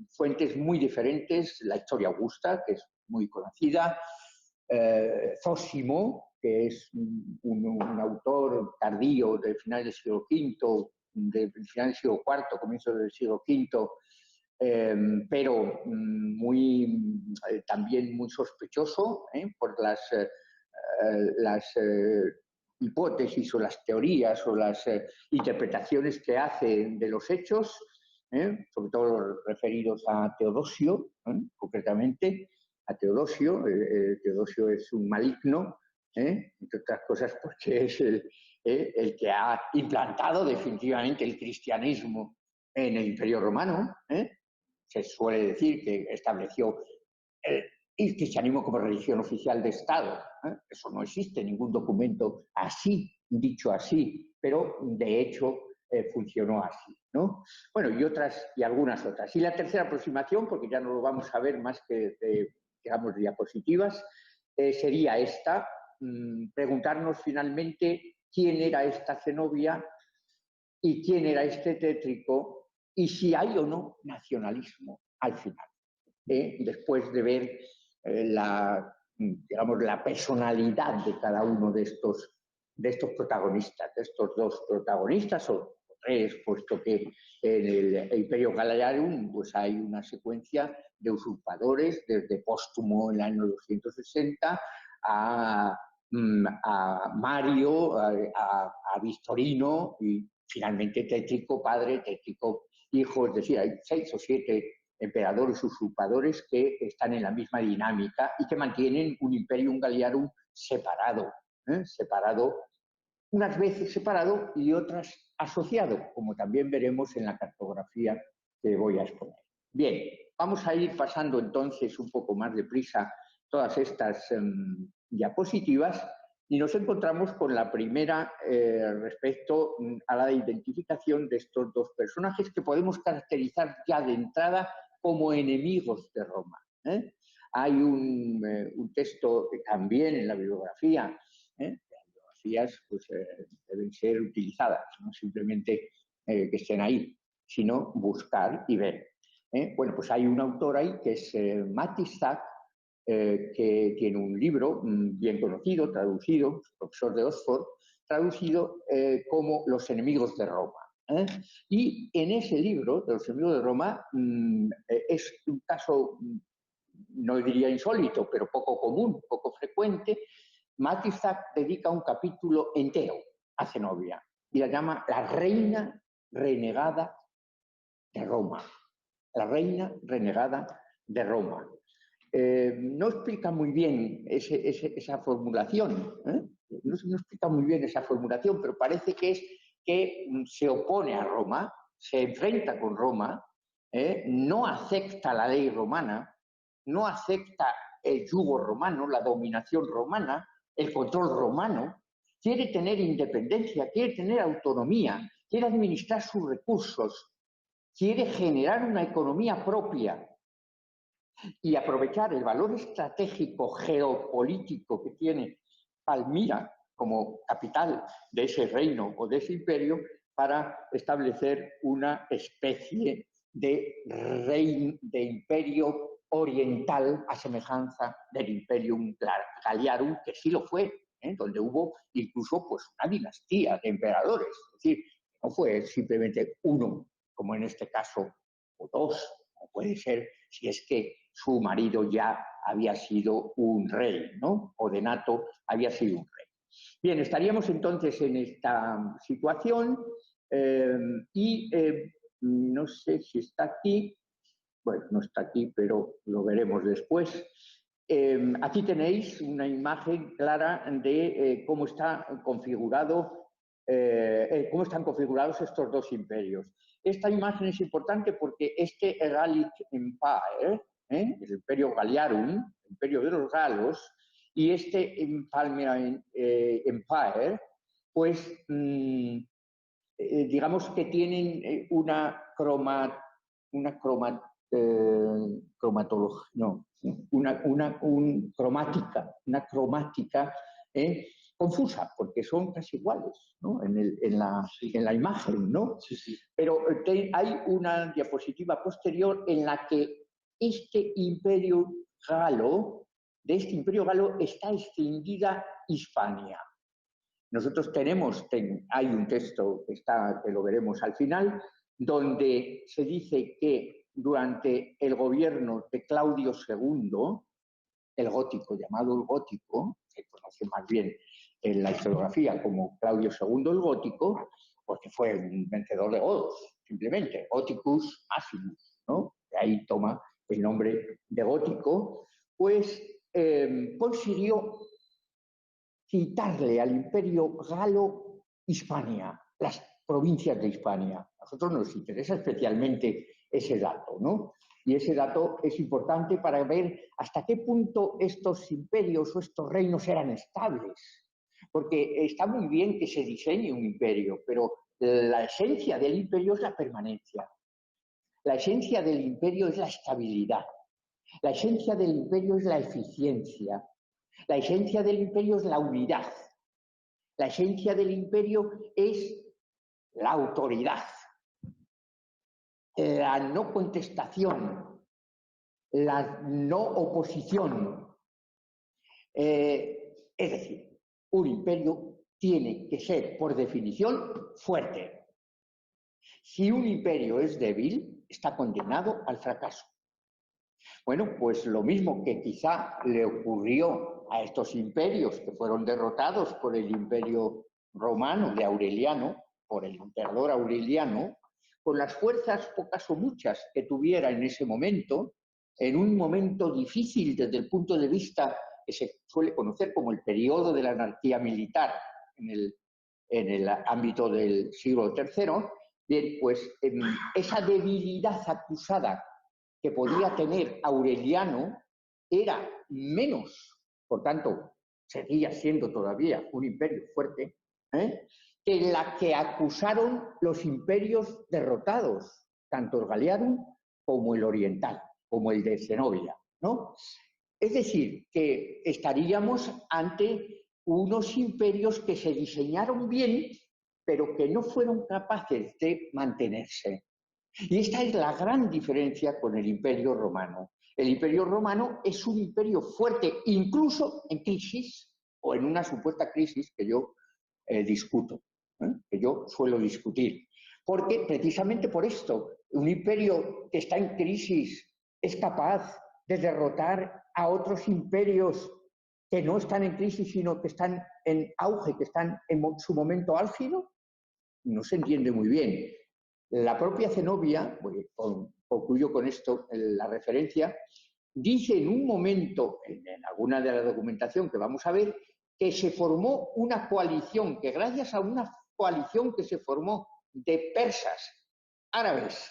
Speaker 2: fuentes muy diferentes. La historia augusta, que es muy conocida, Zósimo, que es un autor tardío del final del siglo V, del final del siglo IV, comienzo del siglo V, pero también muy sospechoso por las hipótesis o las teorías o las interpretaciones que hace de los hechos, sobre todo los referidos a Teodosio, concretamente a Teodosio. Teodosio es un maligno, entre otras cosas porque es el que ha implantado definitivamente el cristianismo en el Imperio Romano. Se suele decir que estableció el cristianismo como religión oficial de Estado. Eso no existe ningún documento así, dicho así, pero de hecho funcionó así, ¿no? Bueno, y algunas otras. Y la tercera aproximación, porque ya no lo vamos a ver más que, digamos, diapositivas, sería esta: preguntarnos finalmente quién era esta Zenobia y quién era este tétrico y si hay o no nacionalismo al final. Después de ver digamos, la personalidad de cada uno de estos protagonistas, de estos dos protagonistas, o tres, puesto que en el Imperio Galliarum pues hay una secuencia de usurpadores, desde Póstumo en el año 260 a Mario, a Victorino y finalmente Tétrico padre, Tétrico hijo, es decir, hay 6 o 7 emperadores usurpadores que están en la misma dinámica y que mantienen un Imperium Galliarum separado, separado, unas veces separado y otras asociado, como también veremos en la cartografía que voy a exponer. Bien, vamos a ir pasando entonces un poco más deprisa todas estas diapositivas y nos encontramos con la primera respecto a la identificación de estos dos personajes que podemos caracterizar ya de entrada como enemigos de Roma. Hay un texto que también en la bibliografía, las bibliografías pues, deben ser utilizadas, no simplemente que estén ahí, sino buscar y ver. Bueno, pues hay un autor ahí que es Matthew Zack, que tiene un libro bien conocido, traducido, profesor de Oxford, traducido como Los enemigos de Roma. Y en ese libro, de Los enemigos de Roma, es un caso, no diría insólito, pero poco común, poco frecuente. Matthew Zack dedica un capítulo entero a Zenobia y la llama la reina renegada de Roma. La reina renegada de Roma. No explica muy bien esa formulación, no explica muy bien esa formulación, pero parece que es que se opone a Roma, se enfrenta con Roma, no acepta la ley romana, no acepta el yugo romano, la dominación romana, el control romano, quiere tener independencia, quiere tener autonomía, quiere administrar sus recursos, quiere generar una economía propia y aprovechar el valor estratégico geopolítico que tiene Palmira como capital de ese reino o de ese imperio para establecer una especie de imperio oriental a semejanza del Imperium Galliarum, que sí lo fue, donde hubo incluso pues, una dinastía de emperadores. Es decir, no fue simplemente uno, como en este caso, o dos, como puede ser si es que su marido ya había sido un rey, ¿no? Odenato había sido un rey. Bien, estaríamos entonces en esta situación y no sé si está aquí, bueno, no está aquí, pero lo veremos después. Aquí tenéis una imagen clara de cómo está configurado, cómo están configurados estos dos imperios. Esta imagen es importante porque este Gallic Empire, el Imperio Galliarum, el Imperio de los Galos, y este Palmyra Empire, pues digamos que tienen una cromática confusa, porque son casi iguales, ¿no? en la imagen, ¿no?
Speaker 1: Sí, sí.
Speaker 2: Pero hay una diapositiva posterior en la que este imperio galo, de este imperio galo está extendida Hispania. Nosotros hay un texto que lo veremos al final, donde se dice que durante el gobierno de Claudio II, el gótico, llamado el gótico, se conoce más bien en la historiografía como Claudio II el gótico, porque fue un vencedor de godos, simplemente, Gothicus Maximus, ¿no? De ahí toma el nombre de gótico, pues consiguió quitarle al imperio galo Hispania, las provincias de Hispania. A nosotros nos interesa especialmente ese dato, ¿no? Y ese dato es importante para ver hasta qué punto estos imperios o estos reinos eran estables. Porque está muy bien que se diseñe un imperio, pero la esencia del imperio es la permanencia. La esencia del imperio es la estabilidad. La esencia del imperio es la eficiencia. La esencia del imperio es la unidad. La esencia del imperio es la autoridad, la no contestación, la no oposición. Es decir, un imperio tiene que ser, por definición, fuerte. Si un imperio es débil, está condenado al fracaso. Bueno, pues lo mismo que quizá le ocurrió a estos imperios que fueron derrotados por el imperio romano de Aureliano, por el emperador Aureliano, con las fuerzas pocas o muchas que tuviera en ese momento, en un momento difícil desde el punto de vista que se suele conocer como el periodo de la anarquía militar en el ámbito del siglo III, bien, pues esa debilidad acusada que podía tener Aureliano era menos, por tanto, seguía siendo todavía un imperio fuerte, que la que acusaron los imperios derrotados, tanto el Galiarum como el oriental, como el de Zenobia, ¿no? Es decir, que estaríamos ante unos imperios que se diseñaron bien, pero que no fueron capaces de mantenerse. Y esta es la gran diferencia con el Imperio Romano. El Imperio Romano es un imperio fuerte, incluso en crisis o en una supuesta crisis que yo discuto, que yo suelo discutir. Porque precisamente por esto, un imperio que está en crisis es capaz de derrotar a otros imperios que no están en crisis, sino que están en auge, que están en su momento álgido. No se entiende muy bien. La propia Zenobia, concluyo con esto la referencia, dice en un momento, en alguna de la documentación que vamos a ver, que se formó una coalición, que gracias a una coalición que se formó de persas, árabes,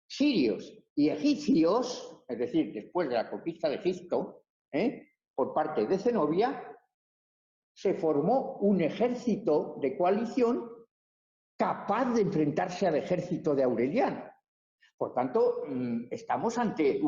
Speaker 2: sirios y egipcios, es decir, después de la conquista de Egipto, por parte de Zenobia, se formó un ejército de coalición capaz de enfrentarse al ejército de Aureliano. Por tanto, estamos ante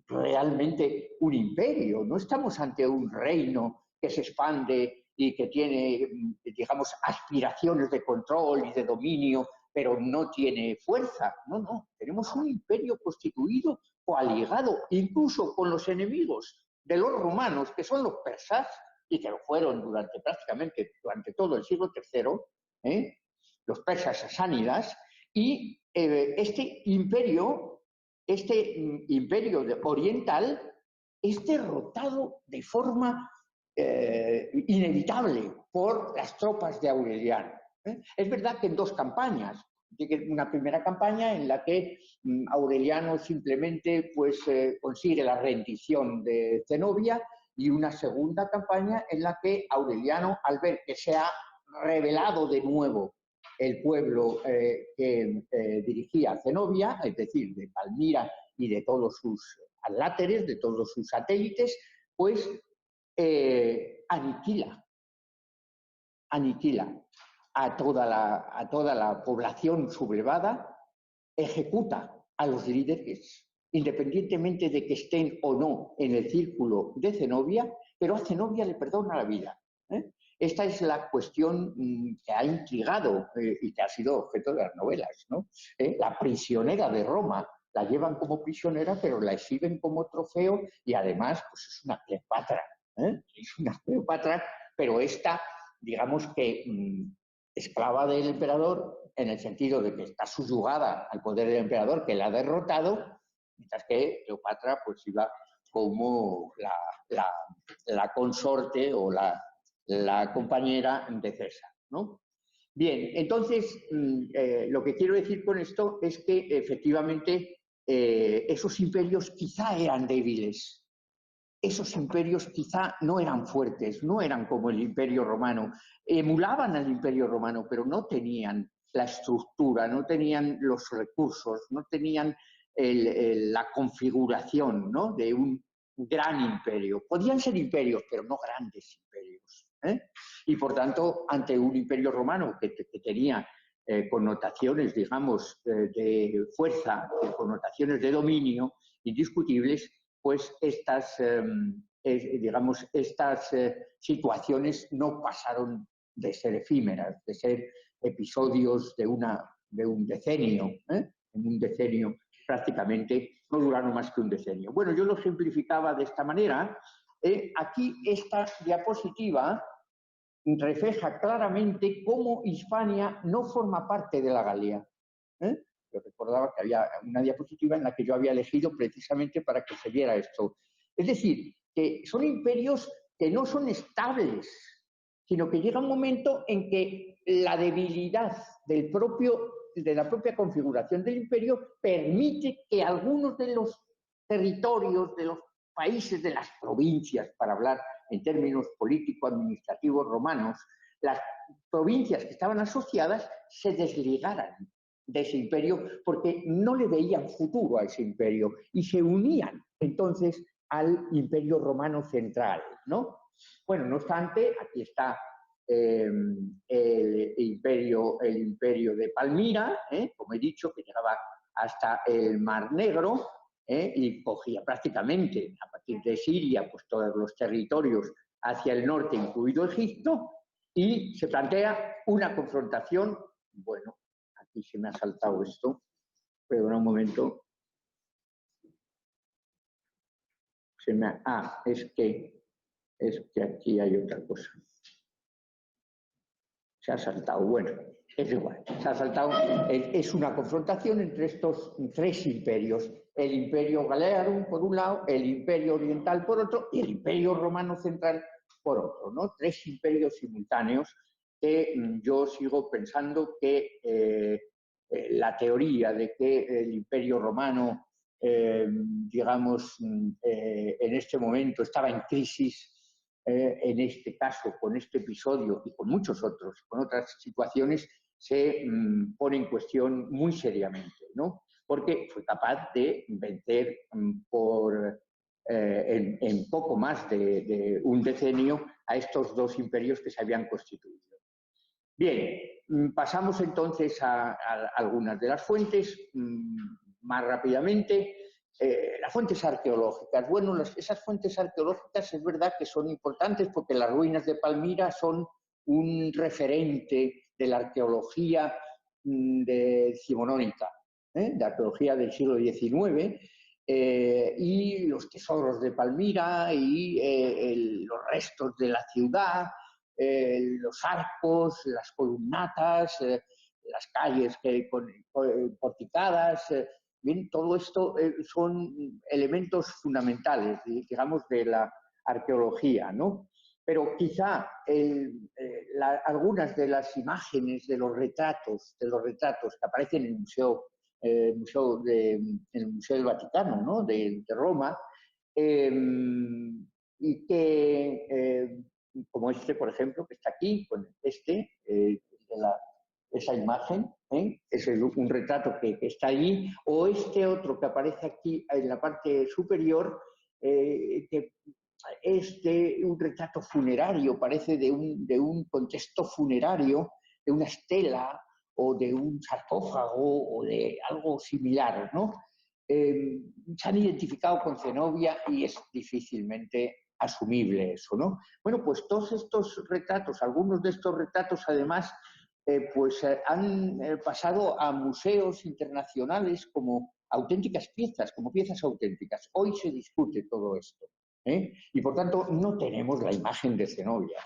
Speaker 2: realmente un imperio, no estamos ante un reino que se expande y que tiene, digamos, aspiraciones de control y de dominio, pero no tiene fuerza. No, no, tenemos un imperio constituido, coaligado, incluso con los enemigos de los romanos, que son los persas, y que lo fueron prácticamente durante todo el siglo III, los persas sasánidas, y este imperio oriental es derrotado de forma inevitable por las tropas de Aureliano. Es verdad que en dos campañas, una primera campaña en la que Aureliano simplemente pues, consigue la rendición de Zenobia, y una segunda campaña en la que Aureliano, al ver que se ha rebelado de nuevo el pueblo que dirigía Zenobia, es decir, de Palmira y de todos sus adláteres, de todos sus satélites, pues aniquila a toda la población sublevada, ejecuta a los líderes, independientemente de que estén o no en el círculo de Zenobia, pero a Zenobia le perdona la vida. Esta es la cuestión que ha intrigado y que ha sido objeto de las novelas, ¿no? La prisionera de Roma, la llevan como prisionera, pero la exhiben como trofeo y además pues es una Cleopatra. Es una Cleopatra, pero esta, digamos que esclava del emperador, en el sentido de que está subyugada al poder del emperador que la ha derrotado, mientras que Cleopatra pues iba como la consorte o la compañera de César, ¿no? Bien, entonces, lo que quiero decir con esto es que efectivamente esos imperios quizá eran débiles, esos imperios quizá no eran fuertes, no eran como el Imperio Romano, emulaban al Imperio Romano, pero no tenían la estructura, no tenían los recursos, no tenían la configuración, ¿no?, de un gran imperio. Podían ser imperios, pero no grandes imperios, ¿eh? Y por tanto, ante un Imperio Romano que tenía connotaciones, digamos, de fuerza, connotaciones de dominio indiscutibles, pues estas, digamos, estas situaciones no pasaron de ser efímeras, de ser episodios de un decenio, ¿eh? En un decenio prácticamente no duraron más que un decenio. Bueno, yo lo simplificaba de esta manera. Aquí esta diapositiva refleja claramente cómo Hispania no forma parte de la Galia. Yo recordaba que había una diapositiva en la que yo había elegido precisamente para que se viera esto. Es decir, que son imperios que no son estables, sino que llega un momento en que la debilidad de la propia configuración del imperio permite que algunos de los territorios, de los países, de las provincias, para hablar en términos político-administrativos romanos, las provincias que estaban asociadas se desligaran de ese imperio porque no le veían futuro a ese imperio y se unían entonces al Imperio Romano Central, ¿no? Bueno, no obstante, aquí está el imperio de Palmira, como he dicho, que llegaba hasta el Mar Negro, y cogía prácticamente a partir de Siria pues todos los territorios hacia el norte, incluido Egipto, y se plantea una confrontación. Bueno, aquí se me ha saltado esto, perdona un momento. Es que aquí hay otra cosa. Se ha saltado, bueno, es igual, se ha saltado. Es una confrontación entre estos tres imperios: el Imperio Galearum por un lado, el Imperio Oriental por otro y el Imperio Romano Central por otro, ¿no? Tres imperios simultáneos que yo sigo pensando que la teoría de que el Imperio Romano, digamos, en este momento estaba en crisis, en este caso, con este episodio y con muchos otros, con otras situaciones, se pone en cuestión muy seriamente, ¿no? Porque fue capaz de vencer en poco más de un decenio a estos dos imperios que se habían constituido. Bien, pasamos entonces a algunas de las fuentes más rápidamente. Las fuentes arqueológicas. Bueno, esas fuentes arqueológicas es verdad que son importantes porque las ruinas de Palmira son un referente de la arqueología decimonónica, de arqueología del siglo XIX, y los tesoros de Palmira y los restos de la ciudad, los arcos, las columnatas, las calles porticadas. Bien, todo esto son elementos fundamentales, digamos, de la arqueología, ¿no? Pero quizá algunas de las imágenes de los retratos que aparecen en el Museo del Vaticano, ¿no?, de Roma, y que, como este, por ejemplo, que está aquí, con esa imagen, es un retrato que está allí, o este otro que aparece aquí en la parte superior, que es de un retrato funerario, parece de un contexto funerario, de una estela o de un sarcófago o de algo similar, ¿no? Se han identificado con Zenobia y es difícilmente asumible eso, ¿no? Bueno, pues todos estos retratos, algunos de estos retratos además, han pasado a museos internacionales como auténticas piezas, como piezas auténticas. Hoy se discute todo esto, y por tanto no tenemos la imagen de Zenobia,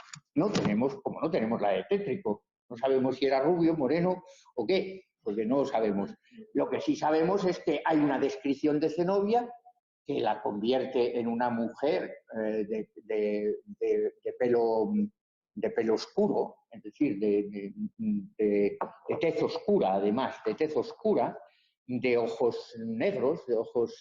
Speaker 2: como no tenemos la de Tétrico, no sabemos si era rubio, moreno o qué, porque no lo sabemos. Lo que sí sabemos es que hay una descripción de Zenobia que la convierte en una mujer de pelo de pelo oscuro, es decir, de tez oscura, además, de tez oscura, de ojos negros, de ojos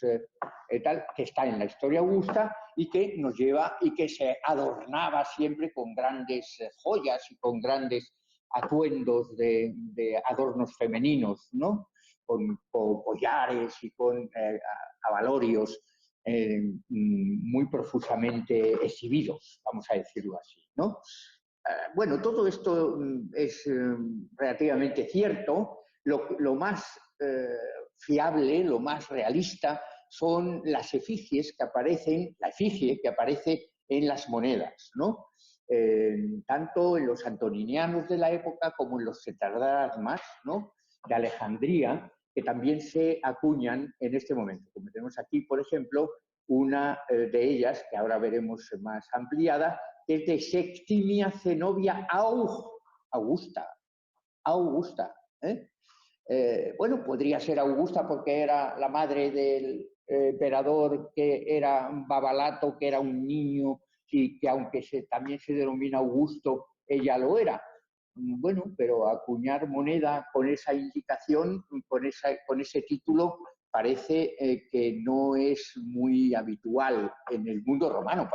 Speaker 2: tal, que está en la historia augusta y que nos lleva y que se adornaba siempre con grandes joyas y con grandes atuendos de adornos femeninos, ¿no? Con collares y con abalorios muy profusamente exhibidos, vamos a decirlo así, ¿no? Bueno, todo esto es relativamente cierto. Lo más fiable, lo más realista son las efigies que aparecen, la efigie que aparece en las monedas, ¿no? Tanto en los antoninianos de la época como en los setardrasmas, ¿no? De Alejandría, que también se acuñan en este momento. Como tenemos aquí, por ejemplo, una de ellas, que ahora veremos más ampliada, que es de Septimia Zenobia Augusta. Bueno, podría ser Augusta porque era la madre del emperador que era Babalato, que era un niño, y que aunque también se denomina Augusto, ella lo era. Bueno, pero acuñar moneda con esa indicación, con ese título, parece que no es muy habitual en el mundo romano,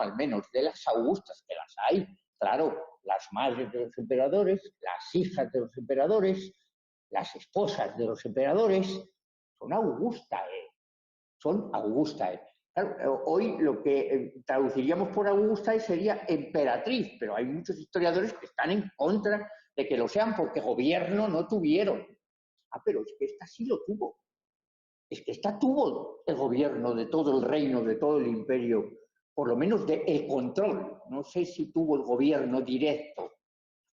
Speaker 2: al menos, de las augustas, que las hay, claro, las madres de los emperadores, las hijas de los emperadores, las esposas de los emperadores, son augustae, son augustae. Claro, hoy lo que traduciríamos por augustae sería emperatriz, pero hay muchos historiadores que están en contra de que lo sean porque gobierno no tuvieron. Ah, pero es que esta sí lo tuvo. Es que esta tuvo el gobierno de todo el reino, de todo el imperio, por lo menos el control. No sé si tuvo el gobierno directo,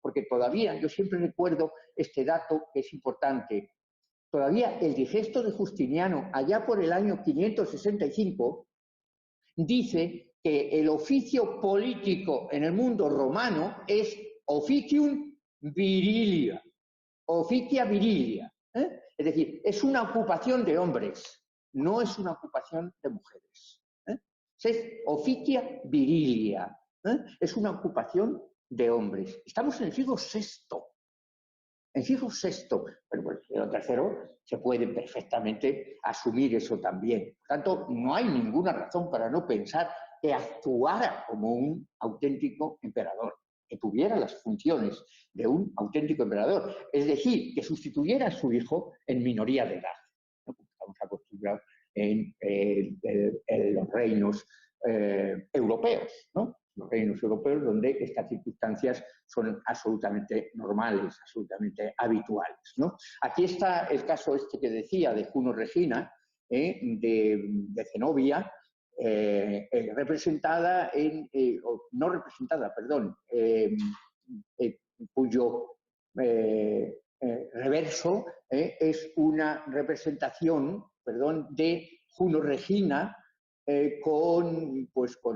Speaker 2: porque todavía, yo siempre recuerdo este dato que es importante, todavía el digesto de Justiniano, allá por el año 565, dice que el oficio político en el mundo romano es officium virilia, officia virilia. Es decir, es una ocupación de hombres, no es una ocupación de mujeres. Es officia virilia, es una ocupación de hombres. Estamos en el siglo VI. En el siglo VI, pero en el siglo III se puede perfectamente asumir eso también. Por tanto, no hay ninguna razón para no pensar que actuara como un auténtico emperador, que tuviera las funciones de un auténtico emperador, es decir, que sustituyera a su hijo en minoría de edad, ¿no? Como estamos acostumbrados en los reinos europeos, ¿no? Los reinos europeos donde estas circunstancias son absolutamente normales, absolutamente habituales, ¿no? Aquí está el caso este que decía de Juno Regina, de Zenobia, representada no representada, perdón, cuyo reverso es una representación, perdón, de Juno Regina con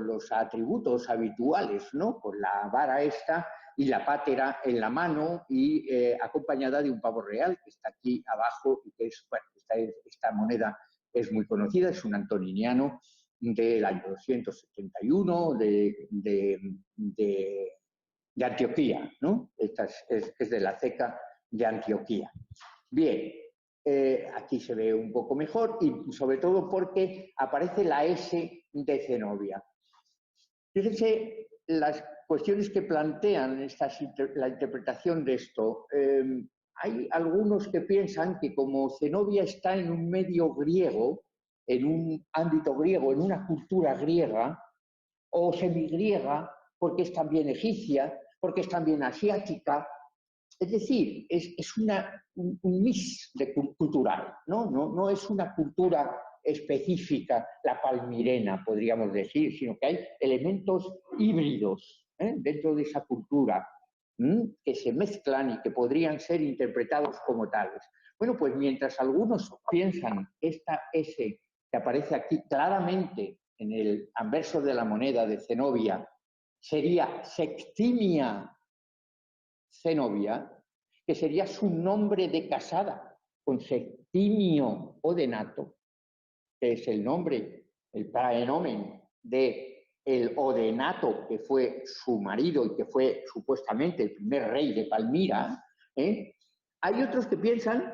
Speaker 2: los atributos habituales, ¿no? Con la vara esta y la pátera en la mano y acompañada de un pavo real que está aquí abajo y que es, bueno, esta moneda es muy conocida, es un antoniniano del año 271 de Antioquía, ¿no? Esta es de la ceca de Antioquía. Bien, aquí se ve un poco mejor y sobre todo porque aparece la S de Zenobia. Fíjense las cuestiones que plantean la interpretación de esto. Hay algunos que piensan que como Zenobia está en un medio griego, en un ámbito griego, en una cultura griega o semigriega, porque es también egipcia, porque es también asiática. Es decir, es un mix cultural, ¿no? No es una cultura específica, la palmirena, podríamos decir, sino que hay elementos híbridos dentro de esa cultura que se mezclan y que podrían ser interpretados como tales. Bueno, pues mientras algunos piensan esta S que aparece aquí claramente en el anverso de la moneda de Zenobia, sería Septimia Zenobia, que sería su nombre de casada con Septimio Odenato, que es el nombre, el praenomen de el Odenato, que fue su marido y que fue supuestamente el primer rey de Palmira, hay otros que piensan,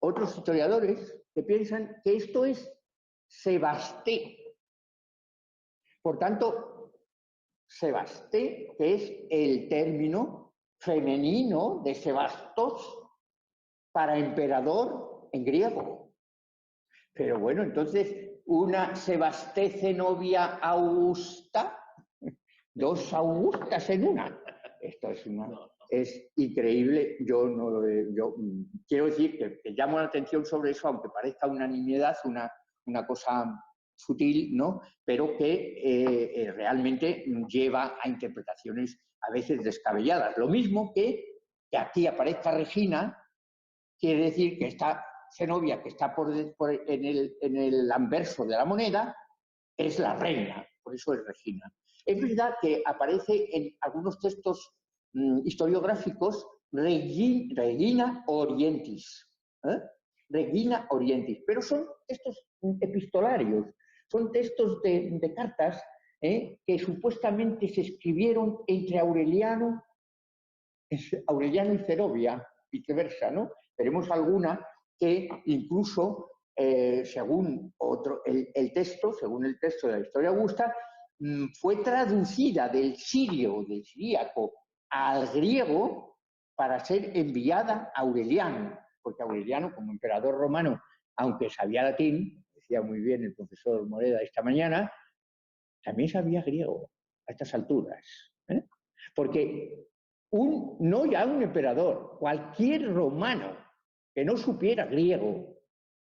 Speaker 2: otros historiadores, que piensan que esto es Sebasté. Por tanto, Sebasté, que es el término femenino de Sebastos para emperador en griego. Pero bueno, entonces, una Sebasté Zenobia Augusta, dos Augustas en una. Esto es increíble. Yo no lo yo quiero decir que llamo la atención sobre eso, aunque parezca una nimiedad, una cosa sutil, ¿no? Pero que realmente lleva a interpretaciones a veces descabelladas. Lo mismo que aquí aparezca Regina, quiere decir que esta Zenobia que está en el anverso de la moneda es la reina, por eso es Regina. Es verdad que aparece en algunos textos historiográficos Regina Orientis, Regina Orientis, pero son textos epistolarios, son textos de cartas que supuestamente se escribieron entre Aureliano y Zenobia, viceversa, ¿no? Tenemos alguna que incluso, según el texto de la Historia Augusta, fue traducida del siríaco al griego para ser enviada a Aureliano, porque Aureliano, como emperador romano, aunque sabía latín, decía muy bien el profesor Moreda esta mañana, también sabía griego a estas alturas, porque no ya un emperador, cualquier romano que no supiera griego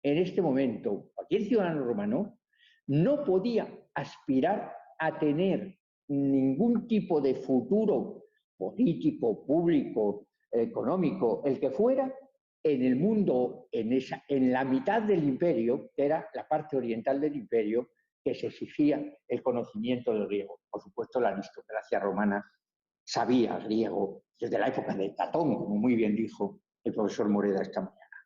Speaker 2: en este momento, cualquier ciudadano romano, no podía aspirar a tener ningún tipo de futuro político, público, económico, el que fuera, en el mundo, en la mitad del imperio, que era la parte oriental del imperio, que se exigía el conocimiento del griego. Por supuesto, la aristocracia romana sabía griego desde la época de Catón, como muy bien dijo el profesor Moreda esta mañana.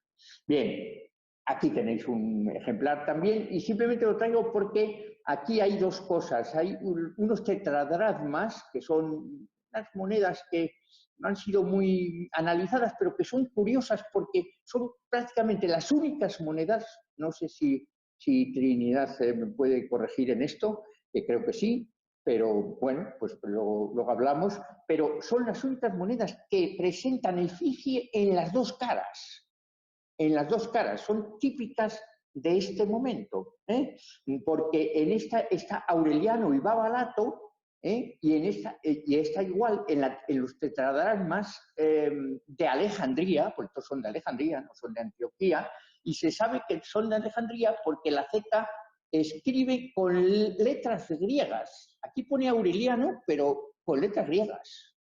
Speaker 2: Bien, aquí tenéis un ejemplar también y simplemente lo traigo porque aquí hay dos cosas. Hay unos tetradracmas, que son unas monedas que no han sido muy analizadas, pero que son curiosas porque son prácticamente las únicas monedas, no sé si Trinidad me puede corregir en esto, que creo que sí, pero bueno, pues luego hablamos, pero son las únicas monedas que presentan efigie en las dos caras. En las dos caras, son típicas de este momento, porque en esta está Aureliano y Babalato, y esta igual en los tetradracmas de Alejandría, porque estos son de Alejandría, no son de Antioquía, y se sabe que son de Alejandría porque la Z escribe con letras griegas. Aquí pone Aureliano, pero con letras griegas.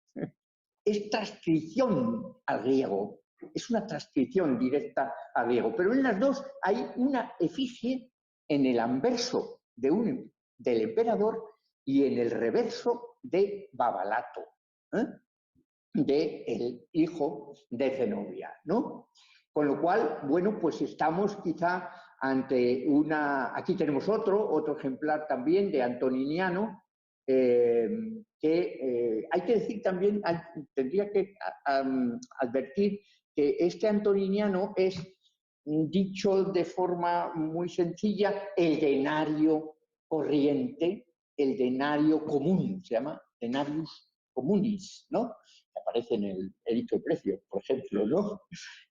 Speaker 2: Es transcripción al griego. Es una transcripción directa al griego. Pero en las dos hay una efigie en el anverso del emperador y en el reverso de Babalato, del hijo de Zenobia, ¿no? Con lo cual, bueno, pues estamos quizá ante aquí tenemos otro ejemplar también de Antoniniano, que hay que decir también, tendría que advertir que este Antoniniano es, dicho de forma muy sencilla, el denario corriente, el denario común, se llama denarius communis, ¿no? Que aparece en el edicto de precios, por ejemplo, ¿no?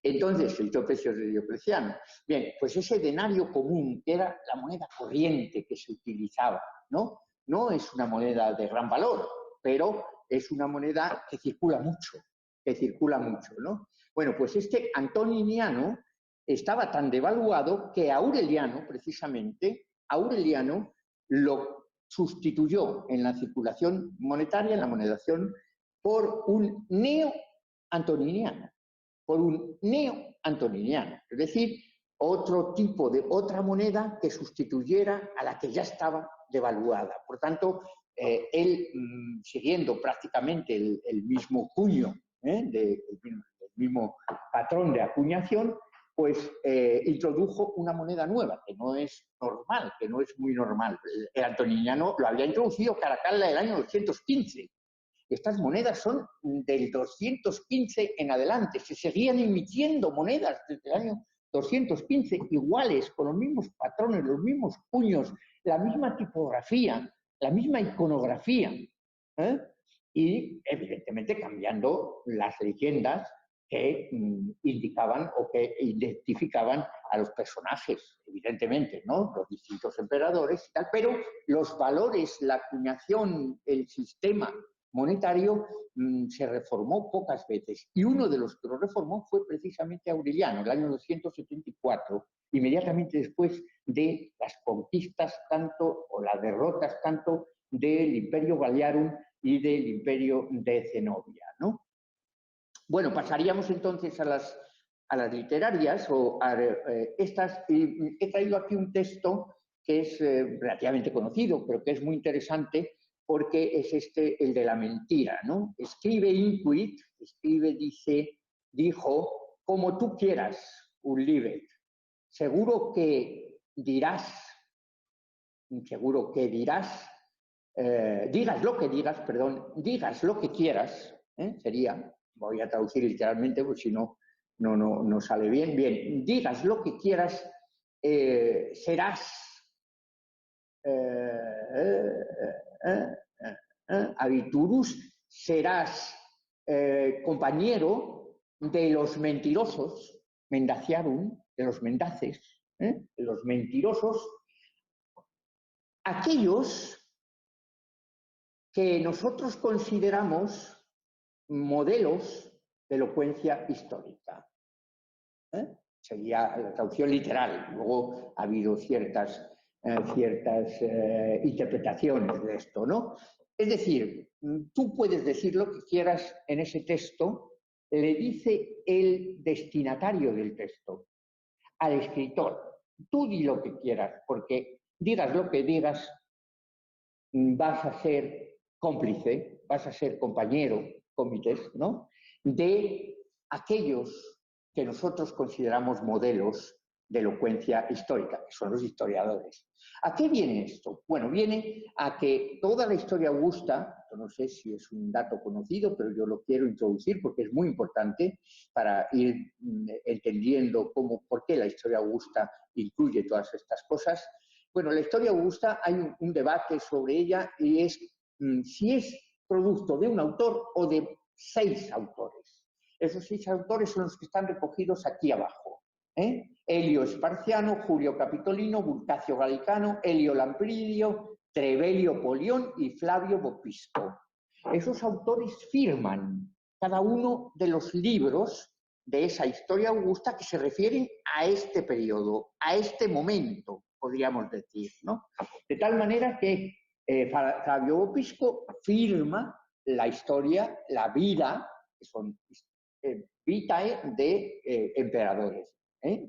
Speaker 2: Entonces, el edicto de precios de Diocleciano. Bien, pues ese denario común, que era la moneda corriente que se utilizaba, ¿no? No es una moneda de gran valor, pero es una moneda que circula mucho, ¿no? Bueno, pues este antoniniano estaba tan devaluado que Aureliano, precisamente, lo sustituyó en la circulación monetaria, en la monedación, por un neo-antoniniano. Es decir, otra moneda que sustituyera a la que ya estaba devaluada. Por tanto, él, siguiendo prácticamente el mismo cuño, el mismo patrón de acuñación, pues introdujo una moneda nueva, que no es normal, que no es muy normal. El antoniano lo había introducido Caracalla el año 215. Estas monedas son del 215 en adelante. Se seguían emitiendo monedas desde el año 215, iguales, con los mismos patrones, los mismos puños, la misma tipografía, la misma iconografía. Y, evidentemente, cambiando las leyendas que indicaban o que identificaban a los personajes, evidentemente, ¿no? Los distintos emperadores y tal, pero los valores, la acuñación, el sistema monetario se reformó pocas veces. Y uno de los que lo reformó fue precisamente Aureliano, el año 274, inmediatamente después de las conquistas tanto, o las derrotas tanto, del Imperio Galliarum y del Imperio de Zenobia, ¿no? Bueno, pasaríamos entonces a las literarias, o a estas, y he traído aquí un texto que es relativamente conocido, pero que es muy interesante, porque es el de la mentira, ¿no? Escribe Intuit, dijo, como tú quieras, Ullivet, seguro que dirás, digas lo que digas, perdón, digas lo que quieras, sería, voy a traducir literalmente, porque si no, no sale bien. Bien, digas lo que quieras, serás habiturus, serás compañero de los mentirosos, mendaciarum, de los mendaces, de los mentirosos, aquellos que nosotros consideramos modelos de elocuencia histórica. Sería la traducción literal. Luego ha habido ciertas interpretaciones de esto, ¿no? Es decir, tú puedes decir lo que quieras en ese texto, le dice el destinatario del texto al escritor. Tú di lo que quieras, porque digas lo que digas, vas a ser cómplice, vas a ser compañero, cómplices, ¿no? De aquellos que nosotros consideramos modelos de elocuencia histórica, que son los historiadores. ¿A qué viene esto? Bueno, viene a que toda la historia augusta, no sé si es un dato conocido, pero yo lo quiero introducir porque es muy importante para ir entendiendo por qué la historia augusta incluye todas estas cosas. Bueno, la historia augusta hay un debate sobre ella, y es si es producto de un autor o de 6 autores. Esos 6 autores son los que están recogidos aquí abajo. Helio Esparciano, Julio Capitolino, Vulcacio Gallicano, Helio Lampridio, Trevelio Polión y Flavio Vopisco. Esos autores firman cada uno de los libros de esa historia augusta que se refieren a este periodo, a este momento, podríamos decir, ¿no? De tal manera que Flavio Vopisco firma la historia, la vida, que son vitae de emperadores,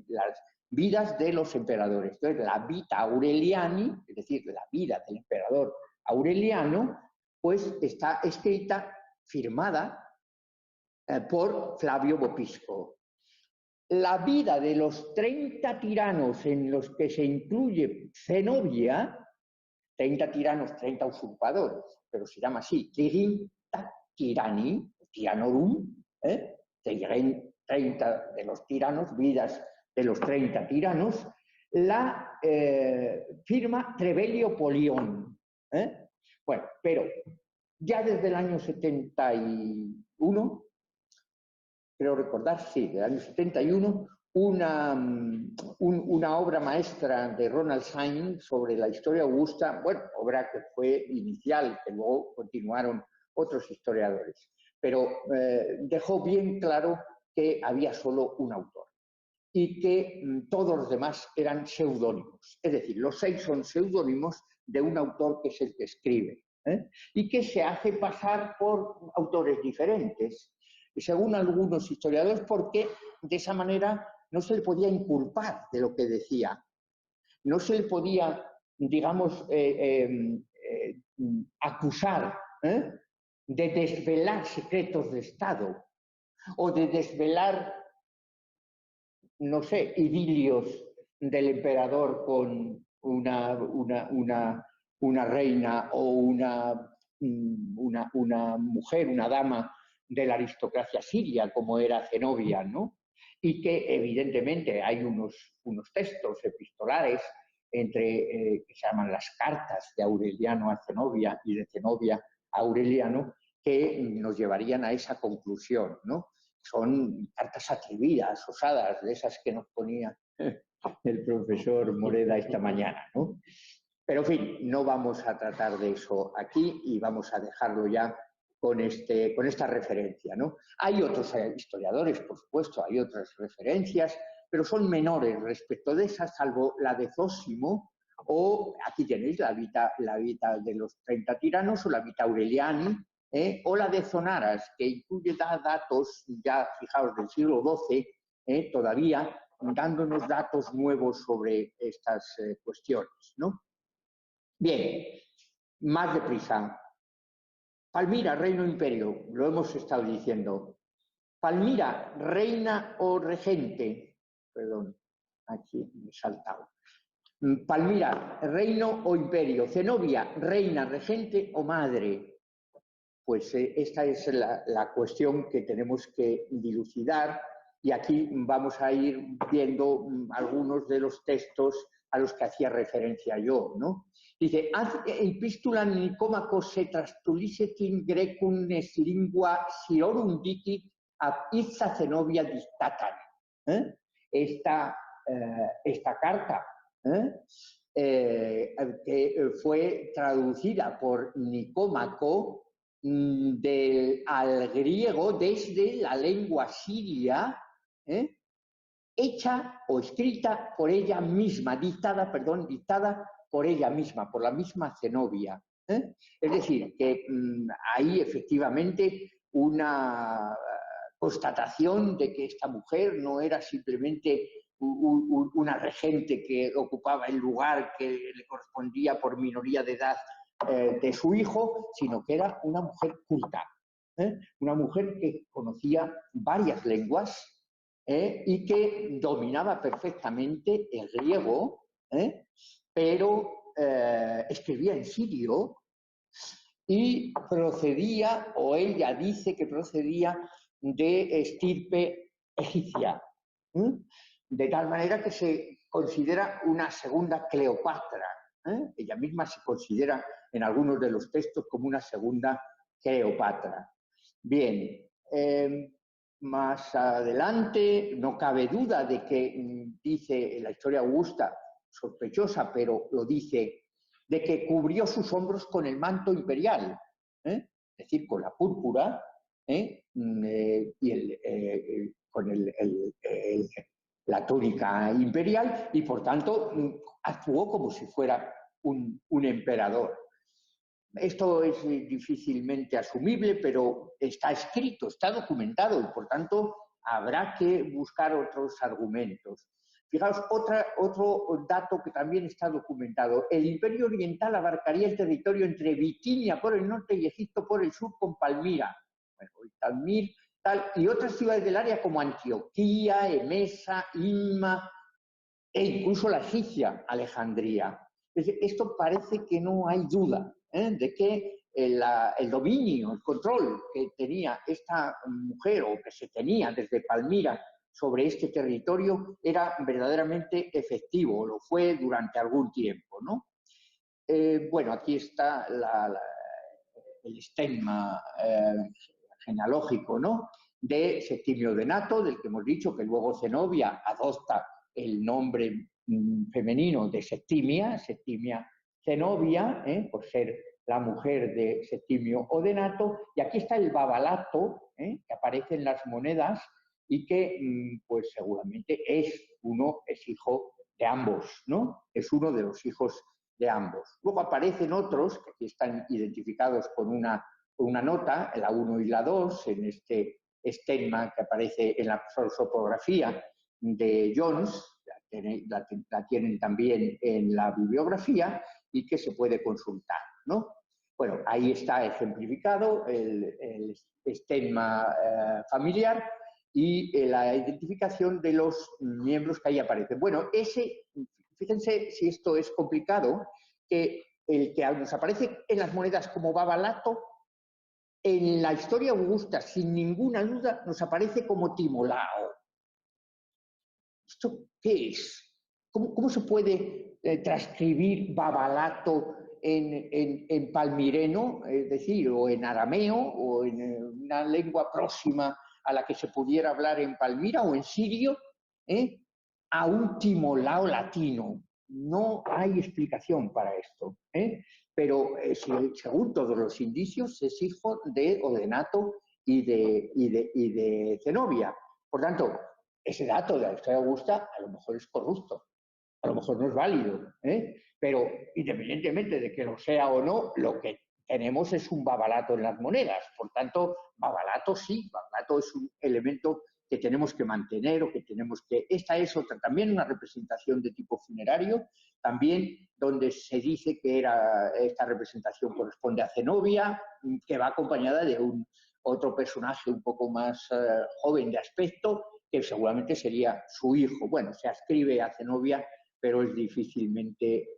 Speaker 2: las vidas de los emperadores. Entonces, la vita Aureliani, es decir, la vida del emperador Aureliano, pues está escrita, firmada por Flavio Vopisco. La vida de los 30 tiranos en los que se incluye Zenobia, 30 tiranos, 30 usurpadores, pero se llama así, 30 tirani, tiranorum, 30 de los tiranos, vidas de los 30 tiranos, la firma Trevelio Polión. Bueno, pero ya desde el año 71, creo recordar, sí, del año 71, una obra maestra de Ronald Syme sobre la historia augusta, bueno, obra que fue inicial, que luego continuaron otros historiadores, pero dejó bien claro que había solo un autor y que todos los demás eran seudónimos. Es decir, los 6 son seudónimos de un autor que es el que escribe, y que se hace pasar por autores diferentes, según algunos historiadores, porque de esa manera no se le podía inculpar de lo que decía, no se le podía, digamos, acusar de desvelar secretos de Estado o de desvelar no sé, idilios del emperador con una reina o una mujer, una dama de la aristocracia siria, como era Zenobia, ¿no? Y que evidentemente hay unos textos epistolares que se llaman las cartas de Aureliano a Zenobia y de Zenobia a Aureliano, que nos llevarían a esa conclusión, ¿no? Son cartas atrevidas, osadas, de esas que nos ponía el profesor Moreda esta mañana, ¿no? Pero, en fin, no vamos a tratar de eso aquí y vamos a dejarlo ya con esta referencia, ¿no? Hay otros historiadores, por supuesto, hay otras referencias, pero son menores respecto de esas, salvo la de Zósimo, o aquí tenéis la Vita de los 30 tiranos, o la Vita Aureliani, o la de Zonaras, que incluye datos, ya fijaos, del siglo XII, todavía, dándonos datos nuevos sobre estas cuestiones, ¿no? Bien, más deprisa. Palmira, reino imperio, lo hemos estado diciendo. Palmira, reina o regente, perdón, aquí me he saltado. Palmira, reino o imperio. Zenobia, reina, regente o madre. Pues esta es la cuestión que tenemos que dilucidar y aquí vamos a ir viendo algunos de los textos a los que hacía referencia yo, ¿no? Dice, ad epistulam Nicomachos se trastulisetin grecum es lingua siorum dicit ab issa Zenobia dictatan. Esta carta que fue traducida por Nicómaco al griego desde la lengua siria, hecha o escrita por ella misma, dictada por ella misma, por la misma Zenobia. Es decir, que hay efectivamente una constatación de que esta mujer no era simplemente una regente que ocupaba el lugar que le correspondía por minoría de edad de su hijo, sino que era una mujer culta, una mujer que conocía varias lenguas y que dominaba perfectamente el griego, pero escribía en sirio y procedía, o ella dice que procedía de estirpe egipcia, de tal manera que se considera una segunda Cleopatra. Ella misma se considera en algunos de los textos como una segunda Cleopatra. Bien, más adelante no cabe duda de que dice la historia augusta, sospechosa, pero lo dice, de que cubrió sus hombros con el manto imperial, es decir, con la púrpura y con la túnica imperial, y por tanto actuó como si fuera un emperador. Esto es difícilmente asumible, pero está escrito, está documentado, y por tanto habrá que buscar otros argumentos. Fijaos, otro dato que también está documentado. El Imperio Oriental abarcaría el territorio entre Bitinia por el norte y Egipto por el sur con Palmira. Bueno, Palmir, tal, y otras ciudades del área como Antioquía, Emesa, Inma e incluso la egipcia Alejandría. Esto parece que no hay duda de que el dominio, el control que tenía esta mujer o que se tenía desde Palmira sobre este territorio era verdaderamente efectivo, lo fue durante algún tiempo, ¿no? Bueno, aquí está el estigma genealógico, ¿no?, de Septimio Odenato, del que hemos dicho que luego Zenobia adopta el nombre femenino de Septimia Zenobia, por ser la mujer de Septimio Odenato, y aquí está el babalato, que aparece en las monedas y que pues seguramente es hijo de ambos, ¿no? Es uno de los hijos de ambos. Luego aparecen otros, que aquí están identificados con una nota, la 1 y la 2, en este estigma que aparece en la prosopografía de Jones, la tienen también en la bibliografía y que se puede consultar, ¿no? Bueno, ahí está ejemplificado el estigma familiar y la identificación de los miembros que ahí aparecen. Bueno, fíjense si esto es complicado, que el que nos aparece en las monedas como Babalato, en la historia augusta, sin ninguna duda, nos aparece como Timolao. ¿Esto qué es? ¿Cómo se puede transcribir Babalato en palmireno, es decir, o en arameo, o en una lengua próxima a la que se pudiera hablar en Palmira, o en sirio, a un Timolao latino? No hay explicación para esto, pero según todos los indicios es hijo de Odenato y de Zenobia. Por tanto, ese dato de la historia augusta a lo mejor es corrupto, a lo mejor no es válido, pero independientemente de que lo sea o no, lo que tenemos es un babalato en las monedas. Por tanto, babalato sí, babalato es un elemento que tenemos que mantener o que tenemos que... Esta es otra, también una representación de tipo funerario, también donde se dice que esta representación corresponde a Zenobia, que va acompañada de otro personaje un poco más joven de aspecto, que seguramente sería su hijo. Bueno, se ascribe a Zenobia, pero es difícilmente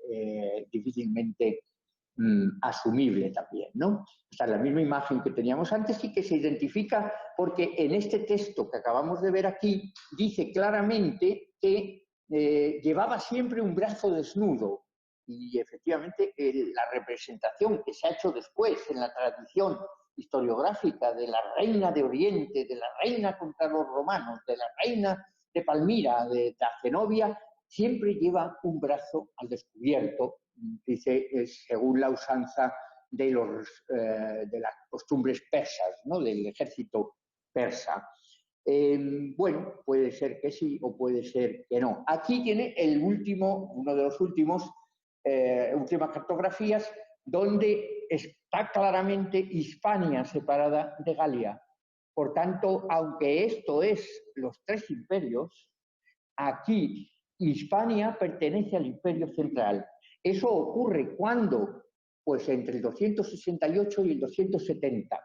Speaker 2: asumible también, ¿no? O sea, la misma imagen que teníamos antes y que se identifica porque en este texto que acabamos de ver aquí dice claramente que llevaba siempre un brazo desnudo y efectivamente la representación que se ha hecho después en la tradición historiográfica de la reina de Oriente, de la reina contra los romanos, de la reina de Palmira, de Zenobia, siempre lleva un brazo al descubierto, dice, según la usanza de las costumbres persas, ¿no? Del ejército persa. Bueno, puede ser que sí o puede ser que no. Aquí tiene uno de los últimas cartografías donde está claramente Hispania separada de Galia. Por tanto, aunque esto es los tres imperios, aquí Hispania pertenece al Imperio Central. Eso ocurre cuando, pues entre el 268 y el 270,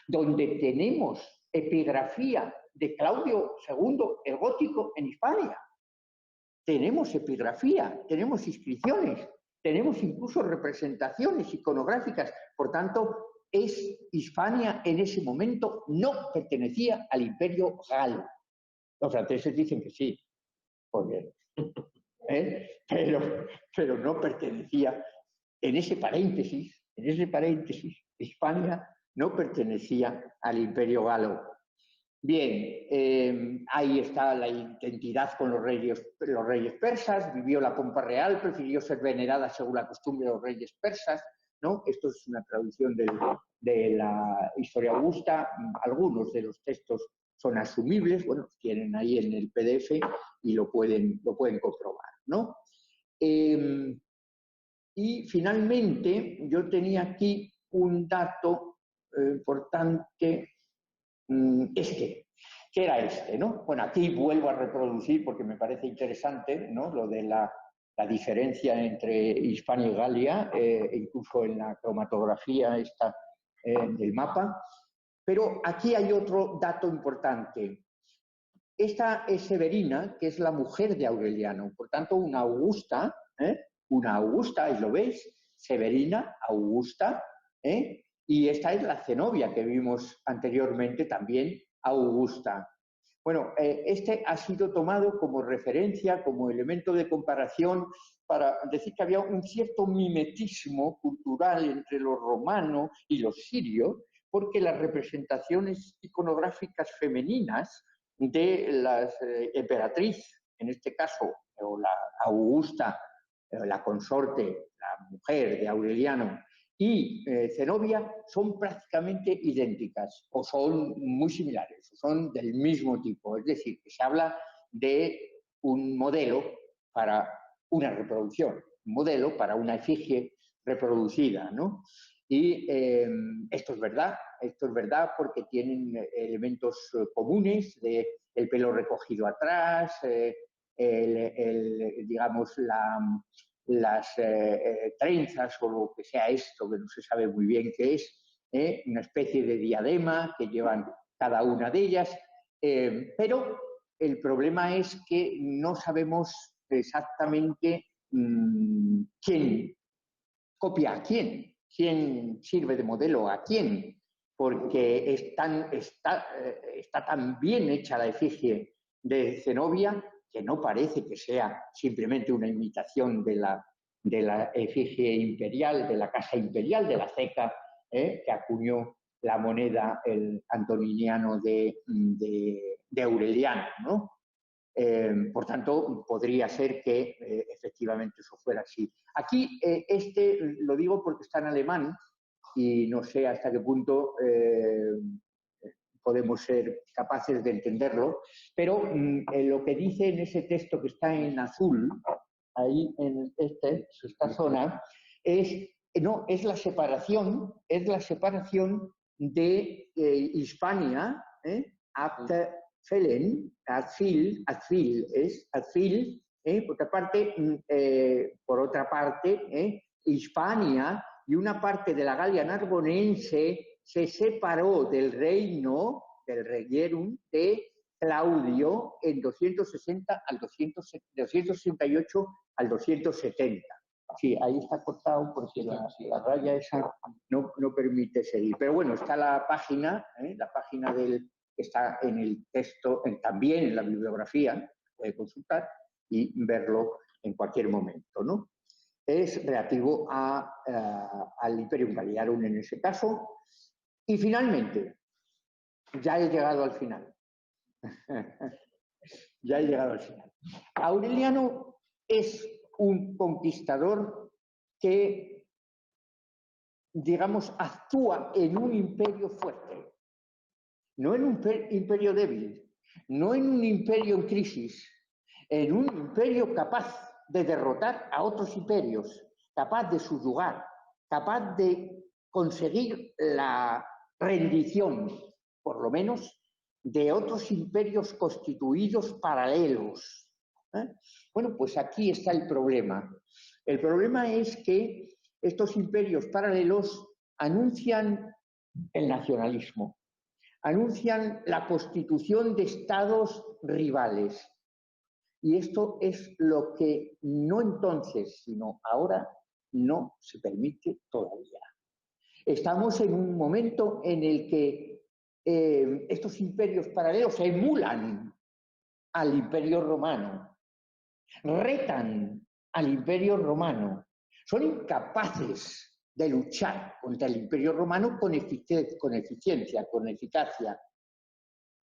Speaker 2: donde tenemos epigrafía de Claudio II el Gótico en Hispania. Tenemos epigrafía, tenemos inscripciones, tenemos incluso representaciones iconográficas. Por tanto, Hispania en ese momento no pertenecía al Imperio Galo. Los franceses dicen que sí, porque, pero no pertenecía, en ese paréntesis, Hispania no pertenecía al Imperio Galo. Bien, ahí está la identidad con los reyes persas, vivió la pompa real, prefirió ser venerada según la costumbre de los reyes persas, ¿no? Esto es una traducción de la historia augusta. Algunos de los textos son asumibles, bueno, tienen ahí en el PDF y lo pueden comprobar, ¿no? Y finalmente, yo tenía aquí un dato importante, que era ¿no? Bueno, aquí vuelvo a reproducir porque me parece interesante, ¿no? Lo de la diferencia entre Hispania y Galia, incluso en la cromatografía del mapa. Pero aquí hay otro dato importante. Esta es Severina, que es la mujer de Aureliano, por tanto, una augusta, ahí lo veis, Severina, Augusta, y esta es la Zenobia que vimos anteriormente, también Augusta. Bueno, este ha sido tomado como referencia, como elemento de comparación, para decir que había un cierto mimetismo cultural entre los romanos y los sirios, porque las representaciones iconográficas femeninas de la emperatriz, en este caso, o la Augusta, la consorte, la mujer de Aureliano, y Zenobia son prácticamente idénticas o son muy similares, son del mismo tipo. Es decir, que se habla de un modelo para una reproducción, un modelo para una efigie reproducida, ¿no? Y esto es verdad porque tienen elementos comunes de el pelo recogido atrás, digamos, las trenzas o lo que sea esto, que no se sabe muy bien qué es, una especie de diadema que llevan cada una de ellas. Pero el problema es que no sabemos exactamente quién copia a quién sirve de modelo a quién, porque está tan bien hecha la efigie de Zenobia que no parece que sea simplemente una imitación de la efigie imperial, de la casa imperial, de la ceca, que acuñó la moneda el antoniniano de Aureliano, ¿no? Por tanto, podría ser que efectivamente eso fuera así. Aquí, lo digo porque está en alemán y no sé hasta qué punto podemos ser capaces de entenderlo, pero lo que dice en ese texto que está en azul, ahí en esta zona, es la separación de Hispania, Adfil, por otra parte, Hispania y una parte de la Galia Narbonense se separó del reino, del reierum de Claudio en 268 al 270. Sí, ahí está cortado porque la raya esa no permite seguir. Pero bueno, está la página que está en el texto, también en la bibliografía, puede consultar y verlo en cualquier momento, ¿no? Es relativo al Imperium Galliarum en ese caso. Y finalmente, ya he llegado al final. Ya he llegado al final. Aureliano es un conquistador que, digamos, actúa en un imperio fuerte, no en un imperio débil, no en un imperio en crisis, en un imperio capaz de derrotar a otros imperios, capaz de subyugar, capaz de conseguir la rendición, por lo menos, de otros imperios constituidos paralelos. Bueno, pues aquí está el problema. El problema es que estos imperios paralelos anuncian el nacionalismo, anuncian la constitución de estados rivales. Y esto es lo que no entonces, sino ahora, no se permite todavía. Estamos en un momento en el que estos imperios paralelos emulan al Imperio Romano, retan al Imperio Romano, son incapaces de luchar contra el Imperio Romano con eficiencia, con eficacia,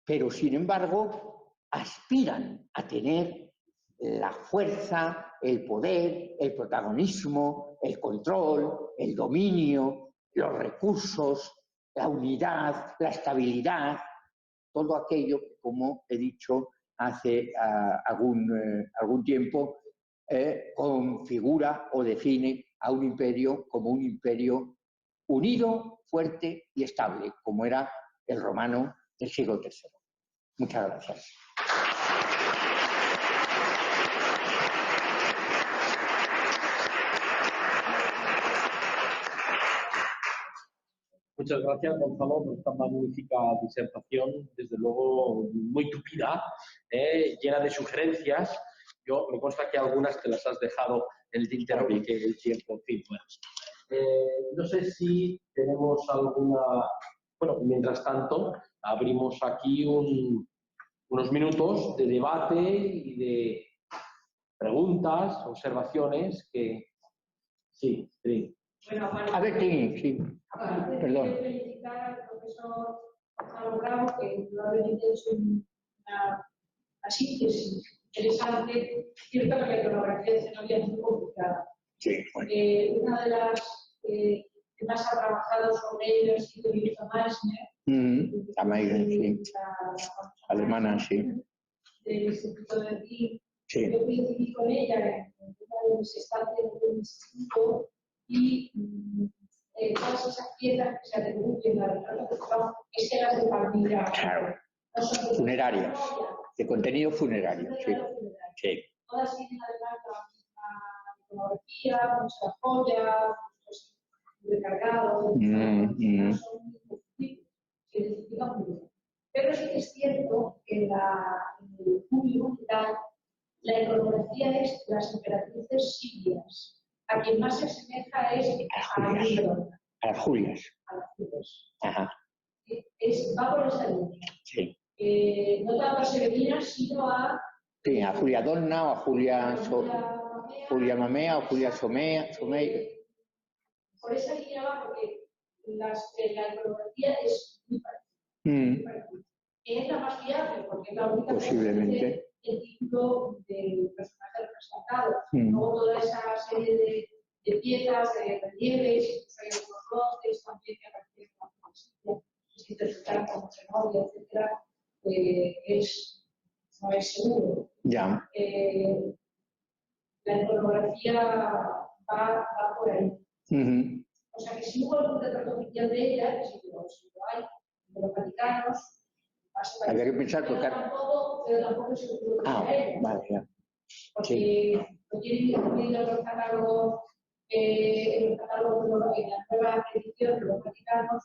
Speaker 2: pero sin embargo aspiran a tener la fuerza, el poder, el protagonismo, el control, el dominio, los recursos, la unidad, la estabilidad, todo aquello que, como he dicho hace algún tiempo, configura o define a un imperio como un imperio unido, fuerte y estable, como era el romano del siglo III. Muchas gracias.
Speaker 1: Muchas gracias, Gonzalo, por esta magnífica disertación, desde luego muy tupida, llena de sugerencias. Yo me consta que algunas te las has dejado en el tintero porque el tiempo, en fin, bueno. No sé si tenemos alguna... Bueno, mientras tanto, abrimos aquí unos minutos de debate y de preguntas, observaciones que... Sí, sí.
Speaker 4: Bueno,
Speaker 2: a ver, sí. Perdón.
Speaker 4: Felicitar al profesor Gonzalo Bravo, que probablemente es una síntesis interesante. Cierto que la iconografía de Zenobia es muy complicada.
Speaker 2: Sí, bueno.
Speaker 4: Una de las que más ha trabajado sobre ello ha sido Jutta Meissner,
Speaker 2: sí. Alemana, sí.
Speaker 4: Del Instituto de Berlín.
Speaker 2: Sí.
Speaker 4: Yo coincidí con ella en una de mis estancias del instituto y todas esas piedras que se atribuyen a la religión, escenas de familia.
Speaker 2: Claro. Funerarias, de contenido funerario. Sí. Sí.
Speaker 4: Todas tienen además la misma iconografía, muchas joyas, muchos recargados, son muy positivos, se identifican muy bien. Pero sí que es cierto que en el público militar la iconografía es las emperatrices sirias. A quien más se asemeja es a Líbano,
Speaker 2: A las Julias.
Speaker 4: a las Julias.
Speaker 2: Ajá.
Speaker 4: Va por esa línea.
Speaker 2: Sí.
Speaker 4: No tanto a Severina, sino a...
Speaker 2: Sí, a Julia Donna o a Julia Mamea o Julia Somea.
Speaker 4: Por esa línea va, porque la iconografía es muy parecida. Es la más fiable, porque es la única
Speaker 2: Posiblemente.
Speaker 4: que dice el título del personaje representado. Luego toda esa serie de piezas, de relieves, incluso hay algunos roces también que aparecen en la poesía, que se interpretan como Zenobia, etcétera, no es seguro.
Speaker 2: Ya.
Speaker 4: La iconografía va por ahí. O sea que si hubo algún retrato oficial de ella, que si lo hay, de los vaticanos,
Speaker 2: había que pensar porque...
Speaker 4: pero tampoco se lo a ella.
Speaker 2: Vale, ya.
Speaker 4: Porque lo tienen incluido en los catálogos, en la nueva edición de los vaticanos,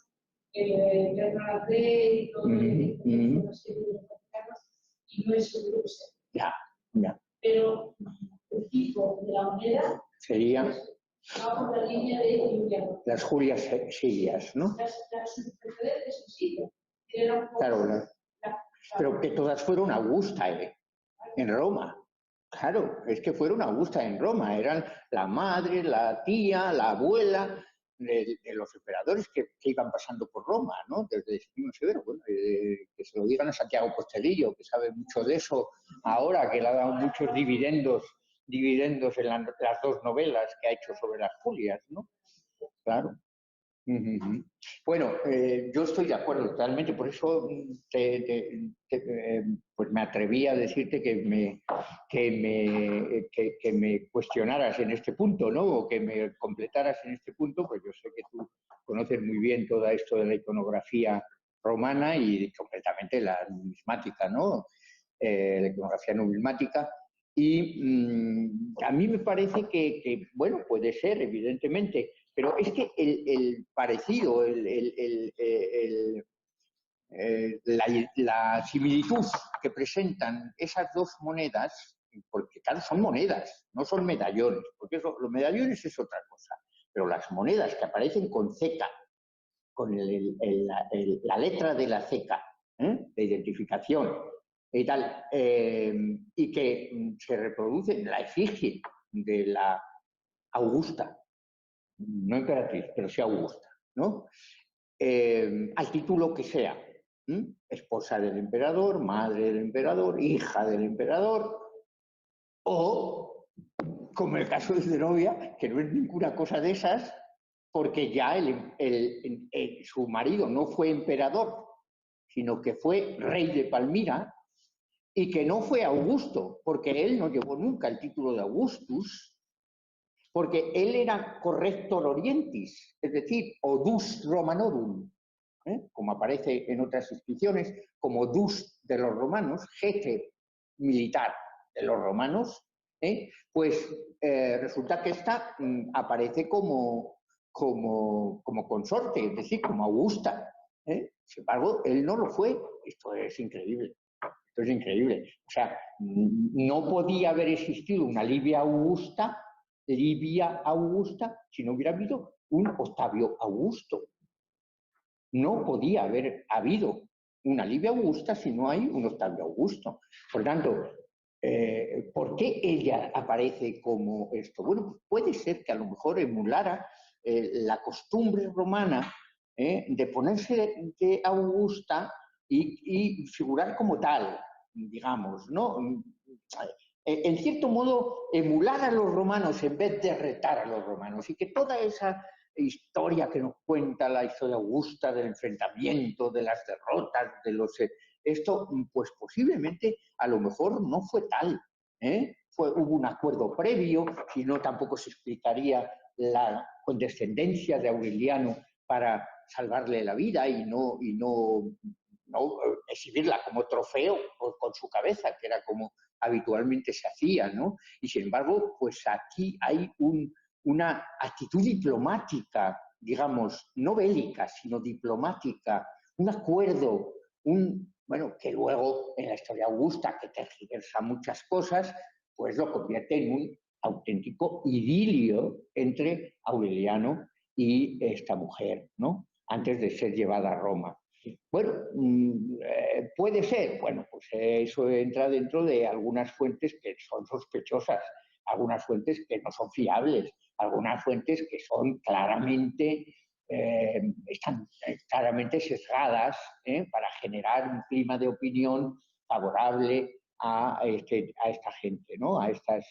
Speaker 4: Bernard Rey y todo la serie de los vaticanos, y no es seguro que sea.
Speaker 2: Ya.
Speaker 4: Pero el tipo de la moneda
Speaker 2: sería
Speaker 4: va por la línea de Julia.
Speaker 2: Las Julias sirias, ¿no?
Speaker 4: Las precedentes en Siria.
Speaker 2: Claro, pero que todas fueron Augusta, en Roma. Claro, es que fueron Augusta en Roma. Eran la madre, la tía, la abuela de los emperadores que iban pasando por Roma, ¿no? Desde Simón Severo. Bueno, que se lo digan a Santiago Posterillo, que sabe mucho de eso ahora, que le ha dado muchos dividendos en las dos novelas que ha hecho sobre las Julias, ¿no? Claro. Bueno, yo estoy de acuerdo totalmente, por eso pues me atreví a decirte que me cuestionaras en este punto, ¿no? O que me completaras en este punto, pues yo sé que tú conoces muy bien todo esto de la iconografía romana y completamente la numismática, ¿no? La iconografía numismática. Y a mí me parece que, bueno, puede ser, evidentemente, pero es que el parecido, la similitud que presentan esas dos monedas, porque claro, son monedas, no son medallones, porque los medallones es otra cosa, pero las monedas que aparecen con ceca, con la letra de la ceca, de identificación y tal, y que se reproduce en la efigie de la Augusta, no emperatriz, pero sí Augusta, ¿no? Al título que sea, esposa del emperador, madre del emperador, hija del emperador, o, como el caso de Zenobia, que no es ninguna cosa de esas, porque ya su marido no fue emperador, sino que fue rey de Palmira, y que no fue Augusto, porque él no llevó nunca el título de Augustus, porque él era corrector orientis, es decir, o dus Romanorum, como aparece en otras inscripciones, como dus de los romanos, jefe militar de los romanos, pues resulta que esta aparece como consorte, es decir, como Augusta. Sin embargo, él no lo fue. Esto es increíble. Esto es increíble. O sea, no podía haber existido una Livia Augusta si no hubiera habido un Octavio Augusto. No podía haber habido una Livia Augusta si no hay un Octavio Augusto. Por tanto, ¿por qué ella aparece como esto? Bueno, puede ser que a lo mejor emulara la costumbre romana de ponerse de Augusta y figurar como tal, digamos, ¿no? En cierto modo, emular a los romanos en vez de retar a los romanos, y que toda esa historia que nos cuenta la historia augusta del enfrentamiento, de las derrotas, esto, pues posiblemente a lo mejor no fue tal, hubo un acuerdo previo, si no tampoco se explicaría la condescendencia de Aureliano para salvarle la vida y no exhibirla como trofeo con su cabeza, que era como habitualmente se hacía, ¿no? Y sin embargo, pues aquí hay una actitud diplomática, digamos, no bélica, sino diplomática, un acuerdo, bueno, que luego en la historia augusta, que tergiversa muchas cosas, pues lo convierte en un auténtico idilio entre Aureliano y esta mujer, ¿no? Antes de ser llevada a Roma. Bueno, puede ser, bueno, pues eso entra dentro de algunas fuentes que son sospechosas, algunas fuentes que no son fiables, algunas fuentes que son claramente, están claramente sesgadas para generar un clima de opinión favorable a esta gente, ¿no? A estas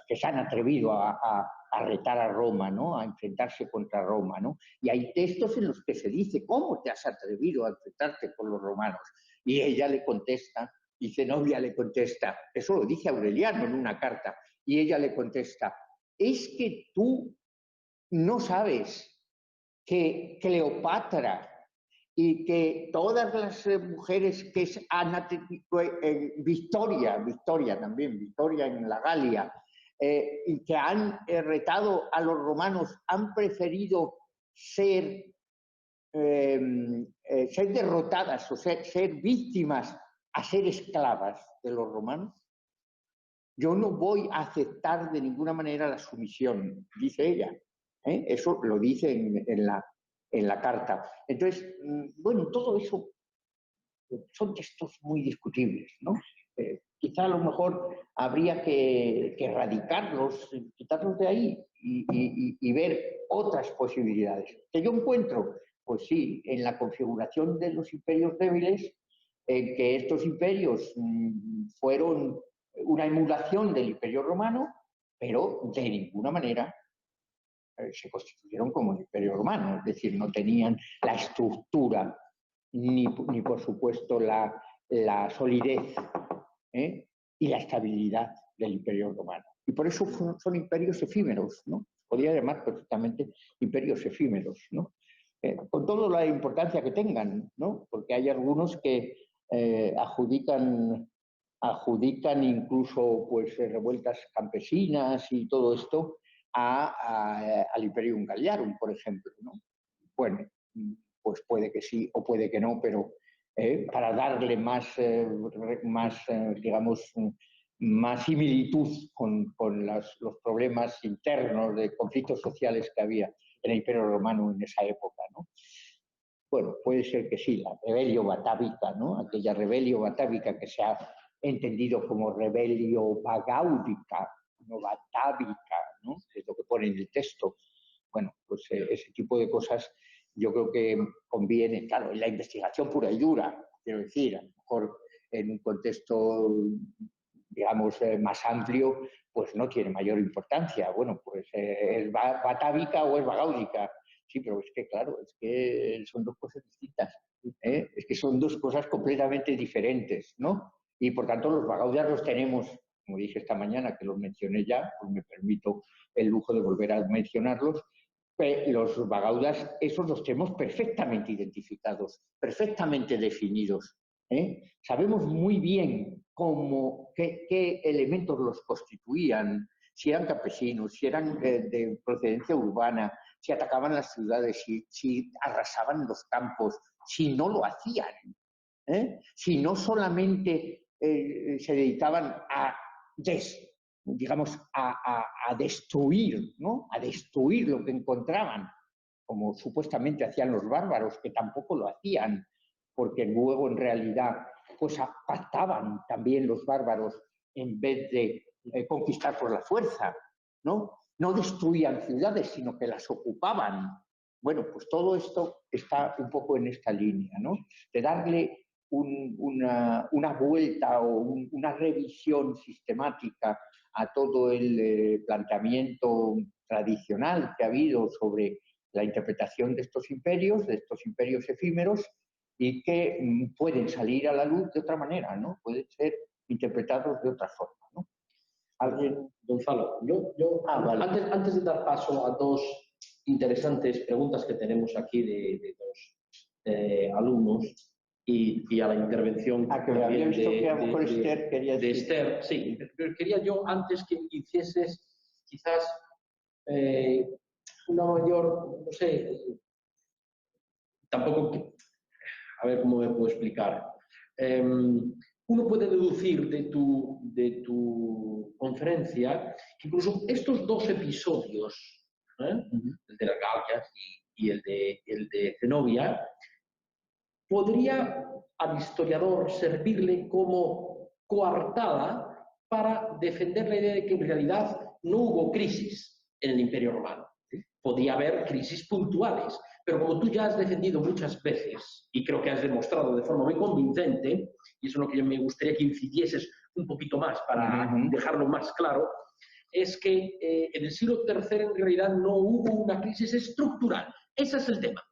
Speaker 2: que se han atrevido a retar a Roma, ¿no? A enfrentarse contra Roma, ¿no? Y hay textos en los que se dice, ¿cómo te has atrevido a enfrentarte con los romanos? Y ella le contesta, y Zenobia le contesta, eso lo dice Aureliano en una carta, y ella le contesta, es que tú no sabes que Cleopatra y que todas las mujeres que han Victoria también, Victoria en la Galia, y que han retado a los romanos, han preferido ser derrotadas o ser víctimas a ser esclavas de los romanos. Yo no voy a aceptar de ninguna manera la sumisión, dice ella. Eso lo dice en la carta. Entonces, bueno, todo eso son textos muy discutibles, ¿no? Quizá a lo mejor habría que erradicarlos, quitarlos de ahí y ver otras posibilidades. ¿Que yo encuentro? Pues sí, en la configuración de los imperios débiles, en que estos imperios fueron una emulación del Imperio Romano, pero de ninguna manera se constituyeron como el Imperio Romano, es decir, no tenían la estructura ni por supuesto la solidez y la estabilidad del Imperio Romano. Y por eso son imperios efímeros, ¿no? Podría llamar perfectamente imperios efímeros, ¿no? Con toda la importancia que tengan, ¿no? Porque hay algunos que adjudican incluso pues revueltas campesinas y todo esto al Imperium Galliarum, por ejemplo, ¿no? Bueno, pues puede que sí o puede que no, pero para darle digamos, más similitud con los problemas internos de conflictos sociales que había en el Imperio Romano en esa época, ¿no? Bueno, puede ser que sí, la rebelio batávica, ¿no? Aquella rebelio batávica que se ha entendido como rebelio bagáudica, no batávica, ¿no? Es lo que pone en el texto. Bueno, pues ese tipo de cosas yo creo que conviene, claro, en la investigación pura y dura, quiero decir, a lo mejor en un contexto, digamos, más amplio, pues no tiene mayor importancia. Bueno, pues es batávica o es bagáudica. Sí, pero es que, claro, es que son dos cosas distintas. Es que son dos cosas completamente diferentes, ¿no? Y por tanto los bagaudias los tenemos, como dije esta mañana, que los mencioné ya, pues me permito el lujo de volver a mencionarlos. Los bagaudas, esos los tenemos perfectamente identificados, perfectamente definidos. Sabemos muy bien qué elementos los constituían, si eran campesinos, si eran de procedencia urbana, si atacaban las ciudades, si arrasaban los campos, si no lo hacían, si no solamente se dedicaban digamos, a destruir, ¿no? A destruir lo que encontraban, como supuestamente hacían los bárbaros, que tampoco lo hacían, porque luego en realidad pues pactaban también los bárbaros en vez de conquistar por la fuerza, ¿no? No destruían ciudades, sino que las ocupaban. Bueno, pues todo esto está un poco en esta línea, ¿no? De darle una vuelta o una revisión sistemática a todo el planteamiento tradicional que ha habido sobre la interpretación de estos imperios efímeros, y que pueden salir a la luz de otra manera, ¿no? Pueden ser interpretados de otra forma, ¿no?
Speaker 1: ¿Alguien? Gonzalo, vale. Antes de dar paso a dos interesantes preguntas que tenemos aquí de dos alumnos y a la intervención
Speaker 2: que me había visto que a lo mejor Esther quería decir.
Speaker 1: De Esther, sí, pero quería yo antes que hicieses quizás una mayor, no sé, tampoco, a ver cómo me puedo explicar. Uno puede deducir de tu conferencia que incluso estos dos episodios, el de las Galias y el de Zenobia, podría al historiador servirle como coartada para defender la idea de que en realidad no hubo crisis en el Imperio Romano. Podía haber crisis puntuales, pero como tú ya has defendido muchas veces, y creo que has demostrado de forma muy convincente, y eso es lo que yo me gustaría que incidieses un poquito más para dejarlo más claro, es que en el siglo III en realidad no hubo una crisis estructural. Ese es el tema.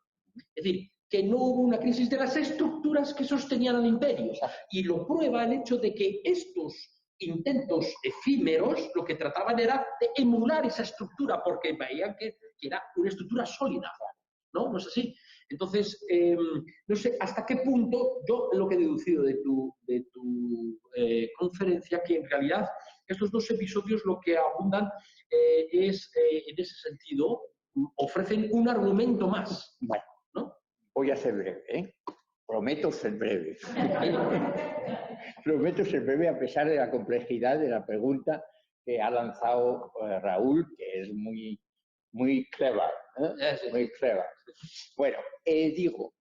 Speaker 1: Es decir, que no hubo una crisis de las estructuras que sostenían al imperio. Y lo prueba el hecho de que estos intentos efímeros lo que trataban era de emular esa estructura, porque veían que era una estructura sólida, ¿no? ¿No es así? Entonces, no sé hasta qué punto, yo lo que he deducido de tu conferencia, que en realidad estos dos episodios lo que abundan es, en ese sentido, ofrecen un argumento más.
Speaker 2: Bueno,
Speaker 1: ¿no?
Speaker 2: voy a ser breve, ¿eh? Prometo ser breve. Prometo ser breve a pesar de la complejidad de la pregunta que ha lanzado Raúl, que es muy clever, ¿eh? Muy clever. Bueno, digo,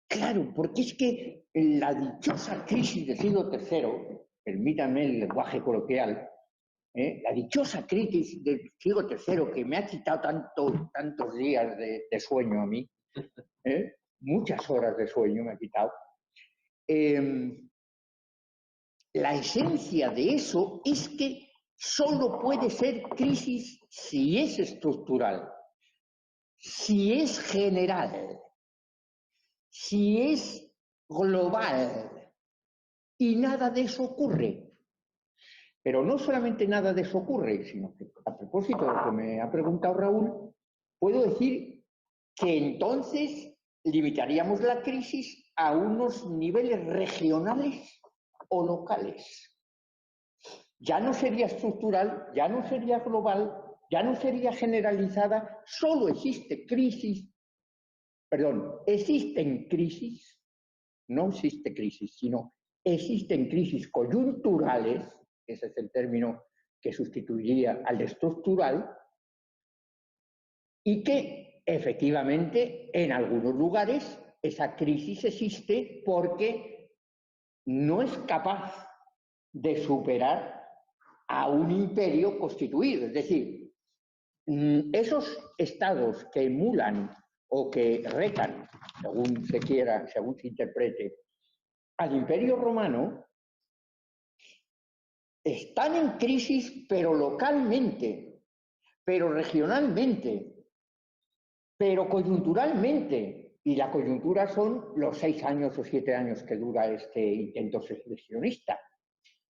Speaker 2: claro, porque es que la dichosa crisis del siglo III, permítanme el lenguaje coloquial, la dichosa crisis del siglo III que me ha quitado tantos días de sueño a mí, muchas horas de sueño me ha quitado. La esencia de eso es que solo puede ser crisis si es estructural, si es general, si es global, y nada de eso ocurre. Pero no solamente nada de eso ocurre, sino que a propósito de lo que me ha preguntado Raúl, puedo decir que entonces limitaríamos la crisis a unos niveles regionales o locales. Ya no sería estructural, ya no sería global, ya no sería generalizada, solo existen crisis, no existe crisis, sino existen crisis coyunturales, ese es el término que sustituiría al estructural, y que efectivamente en algunos lugares esa crisis existe porque no es capaz de superar a un imperio constituido. Es decir, esos estados que emulan o que retan, según se quiera, según se interprete, al Imperio Romano, están en crisis, pero localmente, pero regionalmente, pero coyunturalmente. Y la coyuntura son los 6 años o 7 años que dura este intento secesionista.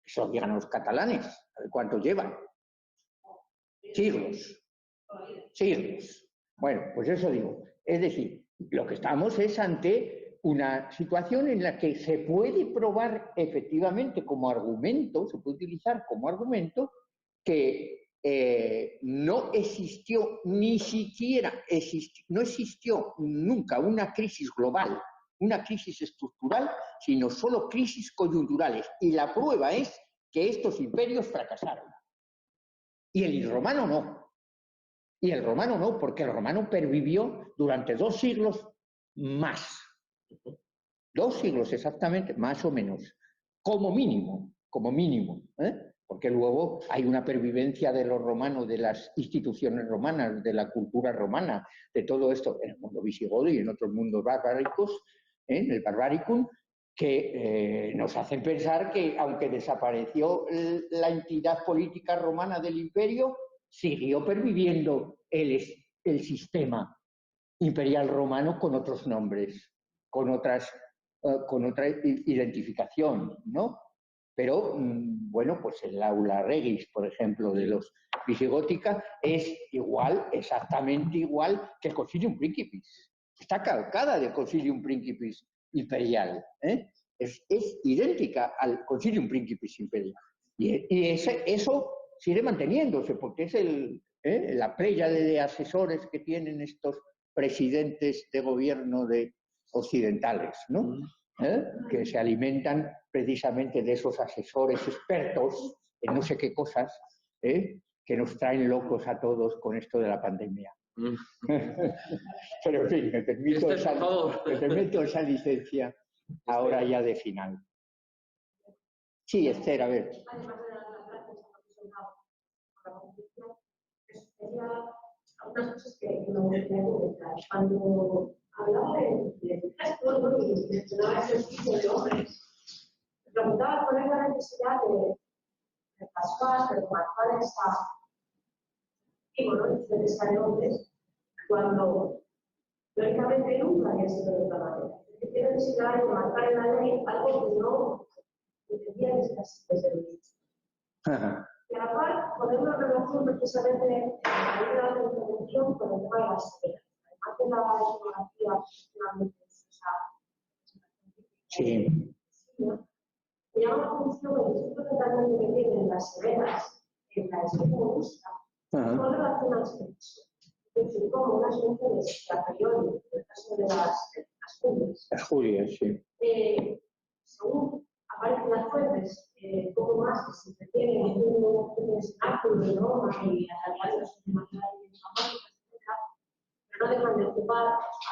Speaker 2: Eso digan los catalanes. A ver cuánto llevan. Siglos. Siglos. Bueno, pues eso digo. Es decir, lo que estamos es ante una situación en la que se puede probar efectivamente como argumento, se puede utilizar como argumento que no existió ni siquiera, no existió nunca una crisis global, una crisis estructural, sino solo crisis coyunturales. Y la prueba es que estos imperios fracasaron. Y el romano no. Y el romano no, porque el romano pervivió durante 2 siglos más. 2 siglos exactamente, más o menos. Como mínimo, porque luego hay una pervivencia de los romanos, de las instituciones romanas, de la cultura romana, de todo esto en el mundo visigodo y en otros mundos barbáricos, en el Barbaricum, que nos hacen pensar que aunque desapareció la entidad política romana del imperio, siguió perviviendo el sistema imperial romano con otros nombres, con otra identificación, ¿no? Pero, bueno, pues el aula regis, por ejemplo, de los visigótica es igual, exactamente igual que el Concilium Principis. Está calcada del Concilium Principis imperial, ¿eh? Es idéntica al Concilium Principis imperial. Y eso sigue manteniéndose, porque es la pléyade de asesores que tienen estos presidentes de gobierno occidentales, ¿no? Que se alimentan precisamente de esos asesores expertos en no sé qué cosas, que nos traen locos a todos con esto de la pandemia. Pero en fin, me permito esa licencia ahora ya de final. Sí, Esther, a ver.
Speaker 5: Algunas cosas que me gustaría comentar. Cuando hablaba de gestos, y mencionaba ese tipo de hombres, me preguntaba cuál es la necesidad de pasar, de marcar esa diferencia de hombres cuando teóricamente nunca había sido de otra manera. ¿Qué necesidad de marcar en la ley algo que no entendía desde el inicio? Y a la cual poner una relación precisamente en la idea de intervención con el tema de las esferas. Además de la etnografía finalmente
Speaker 2: sí.
Speaker 5: Me llama la atención el discurso totalmente que tienen las severas en la esfera busca con relación al sexo. Es decir, como unas mujeres que a priori, en el caso de las Julias.
Speaker 2: Las Julias, sí.
Speaker 5: Según aparecen las fuentes, poco más que se refieren a un escenáculo de normas y atacadas de manera informática, etc., pero no dejan de ocupar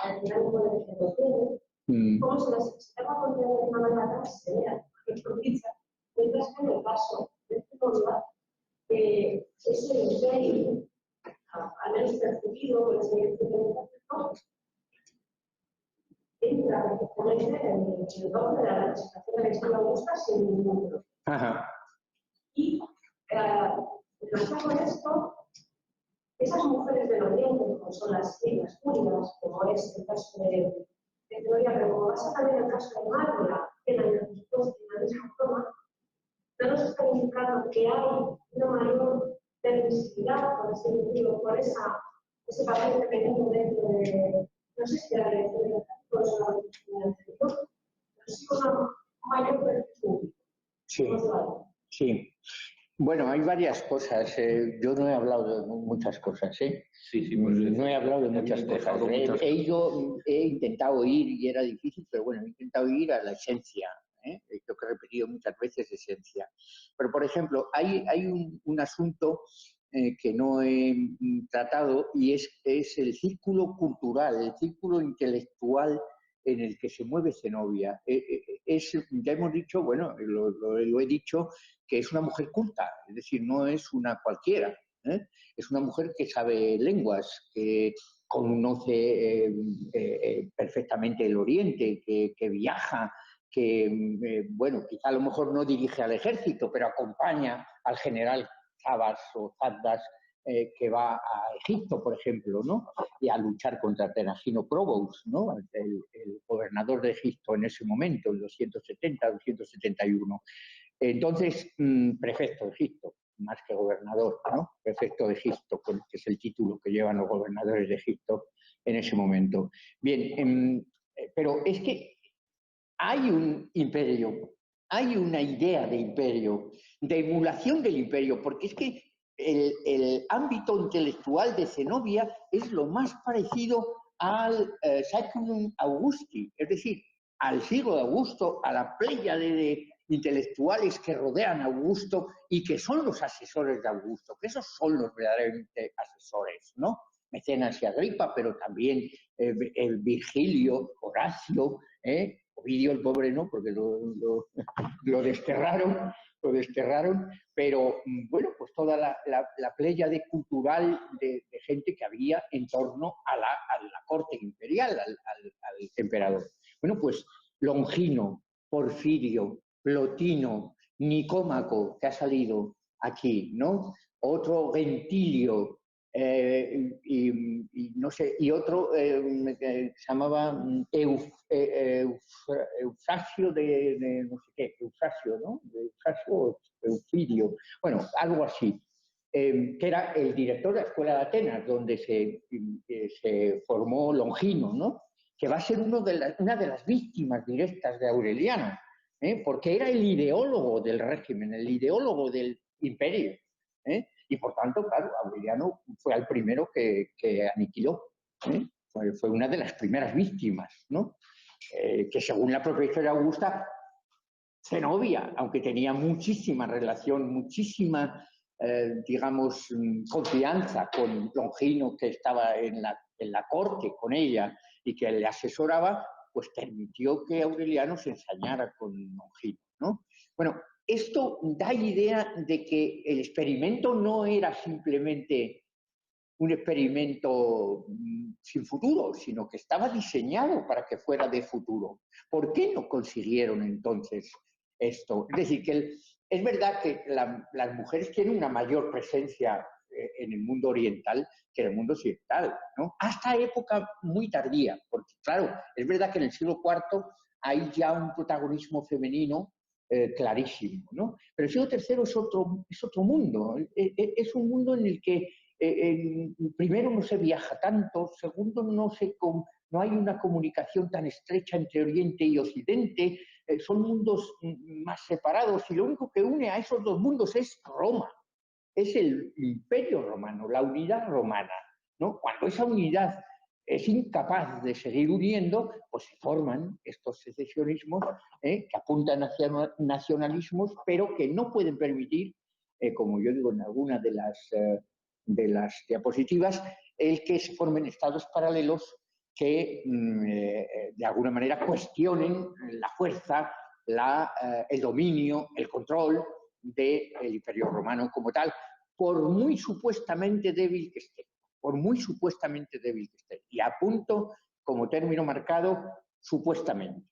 Speaker 5: a determinar un poder que lo tiene, como se las extrema contra de una manera tan severa, mientras que en el caso de este lugar, ese imperio, al menos percibido por ese imperio, entra perfectamente en el doble de la representación de la historia augusta sin ningún problema. Y relación con esto, esas mujeres del Oriente, como son las judías, como es el caso de Gloria, pero como pasa también el caso de Mármara, que en años después, de la misma forma, no nos está indicando que hay una mayor permisividad, por así decirlo, por ese papel que tenemos dentro de, no sé si la dirección de pero sí con una mayor perfil.
Speaker 2: Sí, sí. Bueno, hay varias cosas. Yo no he hablado de muchas cosas, ¿eh?
Speaker 1: Sí, pues
Speaker 2: no he hablado de muchas cosas. He intentado ir, y era difícil, pero bueno, he intentado ir a la esencia. Lo que he repetido muchas veces, esencia. Pero, por ejemplo, hay un asunto que no he tratado y es el círculo cultural, el círculo intelectual en el que se mueve Zenobia. Ya hemos dicho, bueno, lo he dicho, que es una mujer culta, es decir, no es una cualquiera. Es una mujer que sabe lenguas, que conoce perfectamente el Oriente, que viaja, que, bueno, quizá a lo mejor no dirige al ejército, pero acompaña al general Zabas o Zaddas, que va a Egipto, por ejemplo, ¿no? Y a luchar contra Tenagino Probus, ¿no? El gobernador de Egipto en ese momento, en 270, 271. Entonces, prefecto de Egipto, más que gobernador, ¿no? Prefecto de Egipto, que es el título que llevan los gobernadores de Egipto en ese momento. Bien, pero es que hay un imperio, hay una idea de imperio, de emulación del imperio, porque es que el ámbito intelectual de Zenobia es lo más parecido al Saeculum Augusti, es decir, al siglo de Augusto, a la pléyade de intelectuales que rodean a Augusto y que son los asesores de Augusto, que esos son los verdaderamente asesores, ¿no? Mecenas y Agripa, pero también el Virgilio, Horacio, Ovidio el pobre no, porque lo desterraron, pero bueno, pues toda la pléyade cultural de gente que había en torno a la corte imperial, al emperador. Bueno, pues Longino, Porfirio, Plotino, Nicómaco, que ha salido aquí, ¿no? Otro Gentilio, y no sé, y otro se llamaba Eufrasio de no sé qué, Eufrasio, ¿no? Eufrasio, Eufidio, bueno, algo así, que era el director de la Escuela de Atenas, donde se formó Longino, ¿no? Que va a ser una de las víctimas directas de Aureliano, porque era el ideólogo del régimen, el ideólogo del imperio. Y por tanto, claro, Aureliano fue el primero que aniquiló. fue una de las primeras víctimas, ¿no? Que según la propia historia de Augusta, Zenobia, aunque tenía muchísima relación, muchísima, digamos, confianza con Longino, que estaba en la corte con ella y que le asesoraba, pues permitió que Aureliano se ensañara con Longino, ¿no? Bueno, esto da idea de que el experimento no era simplemente un experimento sin futuro, sino que estaba diseñado para que fuera de futuro. ¿Por qué no consiguieron entonces esto? Es decir, que es verdad que las mujeres tienen una mayor presencia en el mundo oriental que en el mundo occidental, ¿no? Hasta época muy tardía, porque claro, es verdad que en el siglo IV hay ya un protagonismo femenino clarísimo, ¿no? Pero el siglo III es otro mundo, es un mundo en el que primero no se viaja tanto, segundo no hay una comunicación tan estrecha entre Oriente y Occidente, son mundos más separados y lo único que une a esos dos mundos es Roma, es el Imperio Romano, la unidad romana, ¿no? Cuando esa unidad es incapaz de seguir uniendo, pues se forman estos secesionismos que apuntan hacia nacionalismos, pero que no pueden permitir, como yo digo en algunas de las diapositivas, el que se formen estados paralelos que de alguna manera cuestionen la fuerza, el dominio, el control del Imperio Romano como tal, por muy supuestamente débil que esté, por muy supuestamente débil que esté. Y apunto como término marcado supuestamente,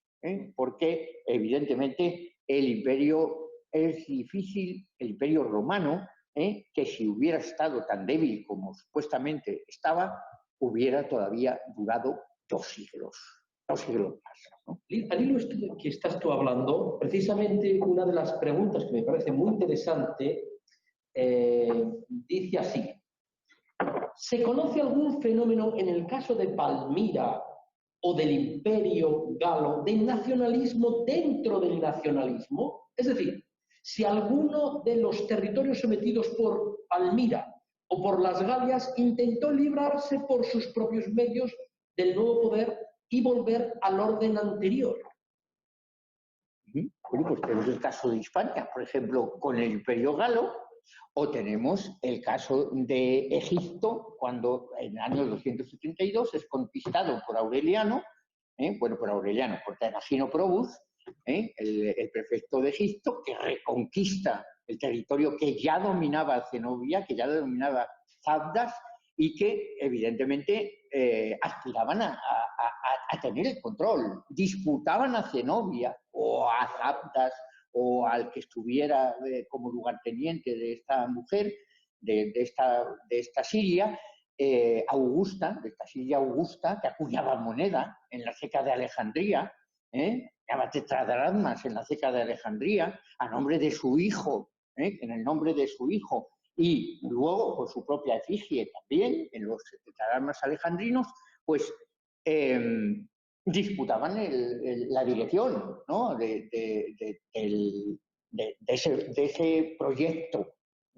Speaker 2: porque evidentemente el imperio es difícil, el Imperio Romano, que si hubiera estado tan débil como supuestamente estaba, hubiera todavía durado 2 siglos más, ¿no?
Speaker 1: Al hilo que estás tú hablando, precisamente una de las preguntas que me parece muy interesante dice así: ¿se conoce algún fenómeno en el caso de Palmira o del Imperio Galo de nacionalismo dentro del nacionalismo? Es decir, si alguno de los territorios sometidos por Palmira o por las Galias intentó librarse por sus propios medios del nuevo poder y volver al orden anterior.
Speaker 2: Bueno, pues tenemos el caso de Hispania, por ejemplo, con el Imperio Galo, o tenemos el caso de Egipto, cuando en el año 272 es conquistado por Aureliano, por Tanagino Probus, el prefecto de Egipto, que reconquista el territorio que ya dominaba Zenobia, que ya dominaba Zabdas, y que evidentemente aspiraban a tener el control, disputaban a Zenobia o a Zabdas o al que estuviera como lugarteniente de esta mujer, de esta Siria, Augusta, de esta Siria Augusta, que acuñaba moneda en la ceca de Alejandría, llamaba tetradracmas en la ceca de Alejandría, a nombre de su hijo, en el nombre de su hijo, y luego por su propia efigie también, en los tetradracmas alejandrinos, pues disputaban la dirección, ¿no? de ese proyecto,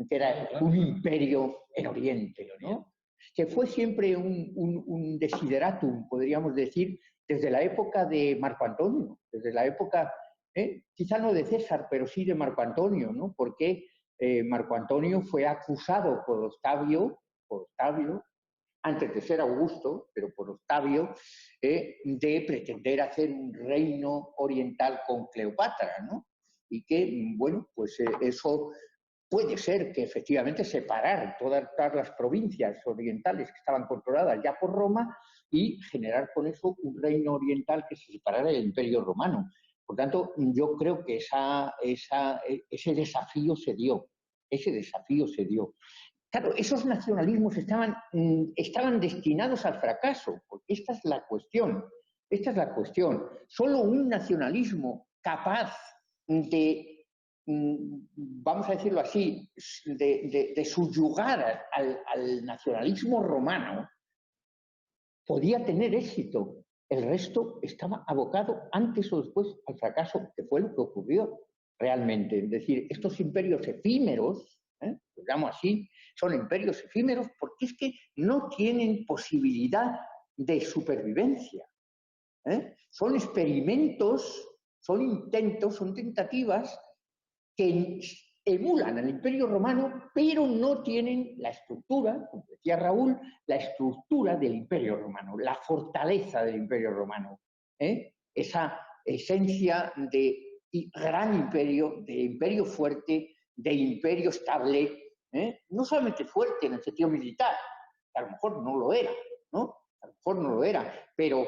Speaker 2: que era un imperio en Oriente, ¿no? Que fue siempre un desideratum, podríamos decir, desde la época de Marco Antonio, desde la época, quizá no de César, pero sí de Marco Antonio, ¿no? Porque Marco Antonio fue acusado por Octavio, antes de ser Augusto, pero por Octavio, de pretender hacer un reino oriental con Cleopatra, ¿no? Y que, bueno, pues eso puede ser que efectivamente separar todas las provincias orientales que estaban controladas ya por Roma y generar con eso un reino oriental que se separara del Imperio Romano. Por tanto, yo creo que ese desafío se dio. Claro, esos nacionalismos estaban destinados al fracaso, porque esta es la cuestión. Solo un nacionalismo capaz de, vamos a decirlo así, de subyugar al nacionalismo romano, podía tener éxito. El resto estaba abocado antes o después al fracaso, que fue lo que ocurrió realmente. Es decir, estos imperios efímeros, digamos así, son imperios efímeros porque es que no tienen posibilidad de supervivencia. Son experimentos, son intentos, son tentativas que emulan al Imperio Romano, pero no tienen la estructura, como decía Raúl, la estructura del Imperio Romano, la fortaleza del Imperio Romano, esa esencia de gran imperio, de imperio fuerte, de imperio estable, no solamente fuerte en el sentido militar, que a lo mejor no lo era, ¿no? A lo mejor no lo era, pero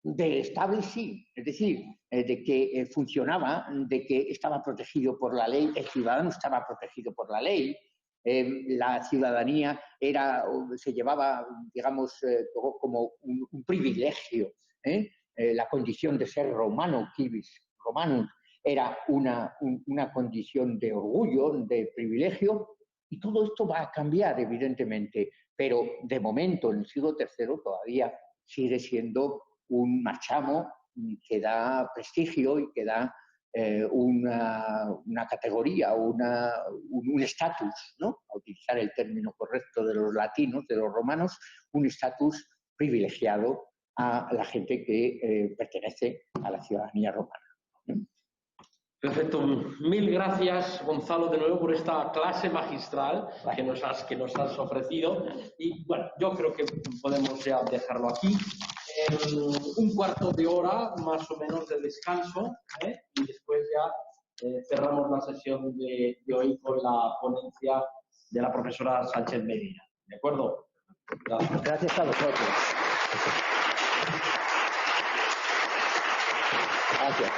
Speaker 2: de estable sí, es decir, de que funcionaba, de que estaba protegido por la ley, el ciudadano estaba protegido por la ley, la ciudadanía se llevaba, digamos, como un privilegio, la condición de ser romano, civis romanus, era una condición de orgullo, de privilegio, y todo esto va a cambiar, evidentemente, pero de momento, en el siglo III, todavía sigue siendo un marchamo que da prestigio y que da una categoría, un estatus, ¿no? A utilizar el término correcto de los latinos, de los romanos, un estatus privilegiado a la gente que pertenece a la ciudadanía romana.
Speaker 1: Perfecto. Mil gracias, Gonzalo, de nuevo por esta clase magistral que nos has ofrecido. Y bueno, yo creo que podemos ya dejarlo aquí. Un cuarto de hora más o menos de descanso, y después ya cerramos la sesión de hoy con la ponencia de la profesora Sánchez Medina. ¿De acuerdo?
Speaker 2: Gracias. Gracias a vosotros. Gracias.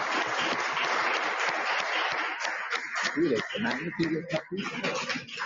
Speaker 2: Mire,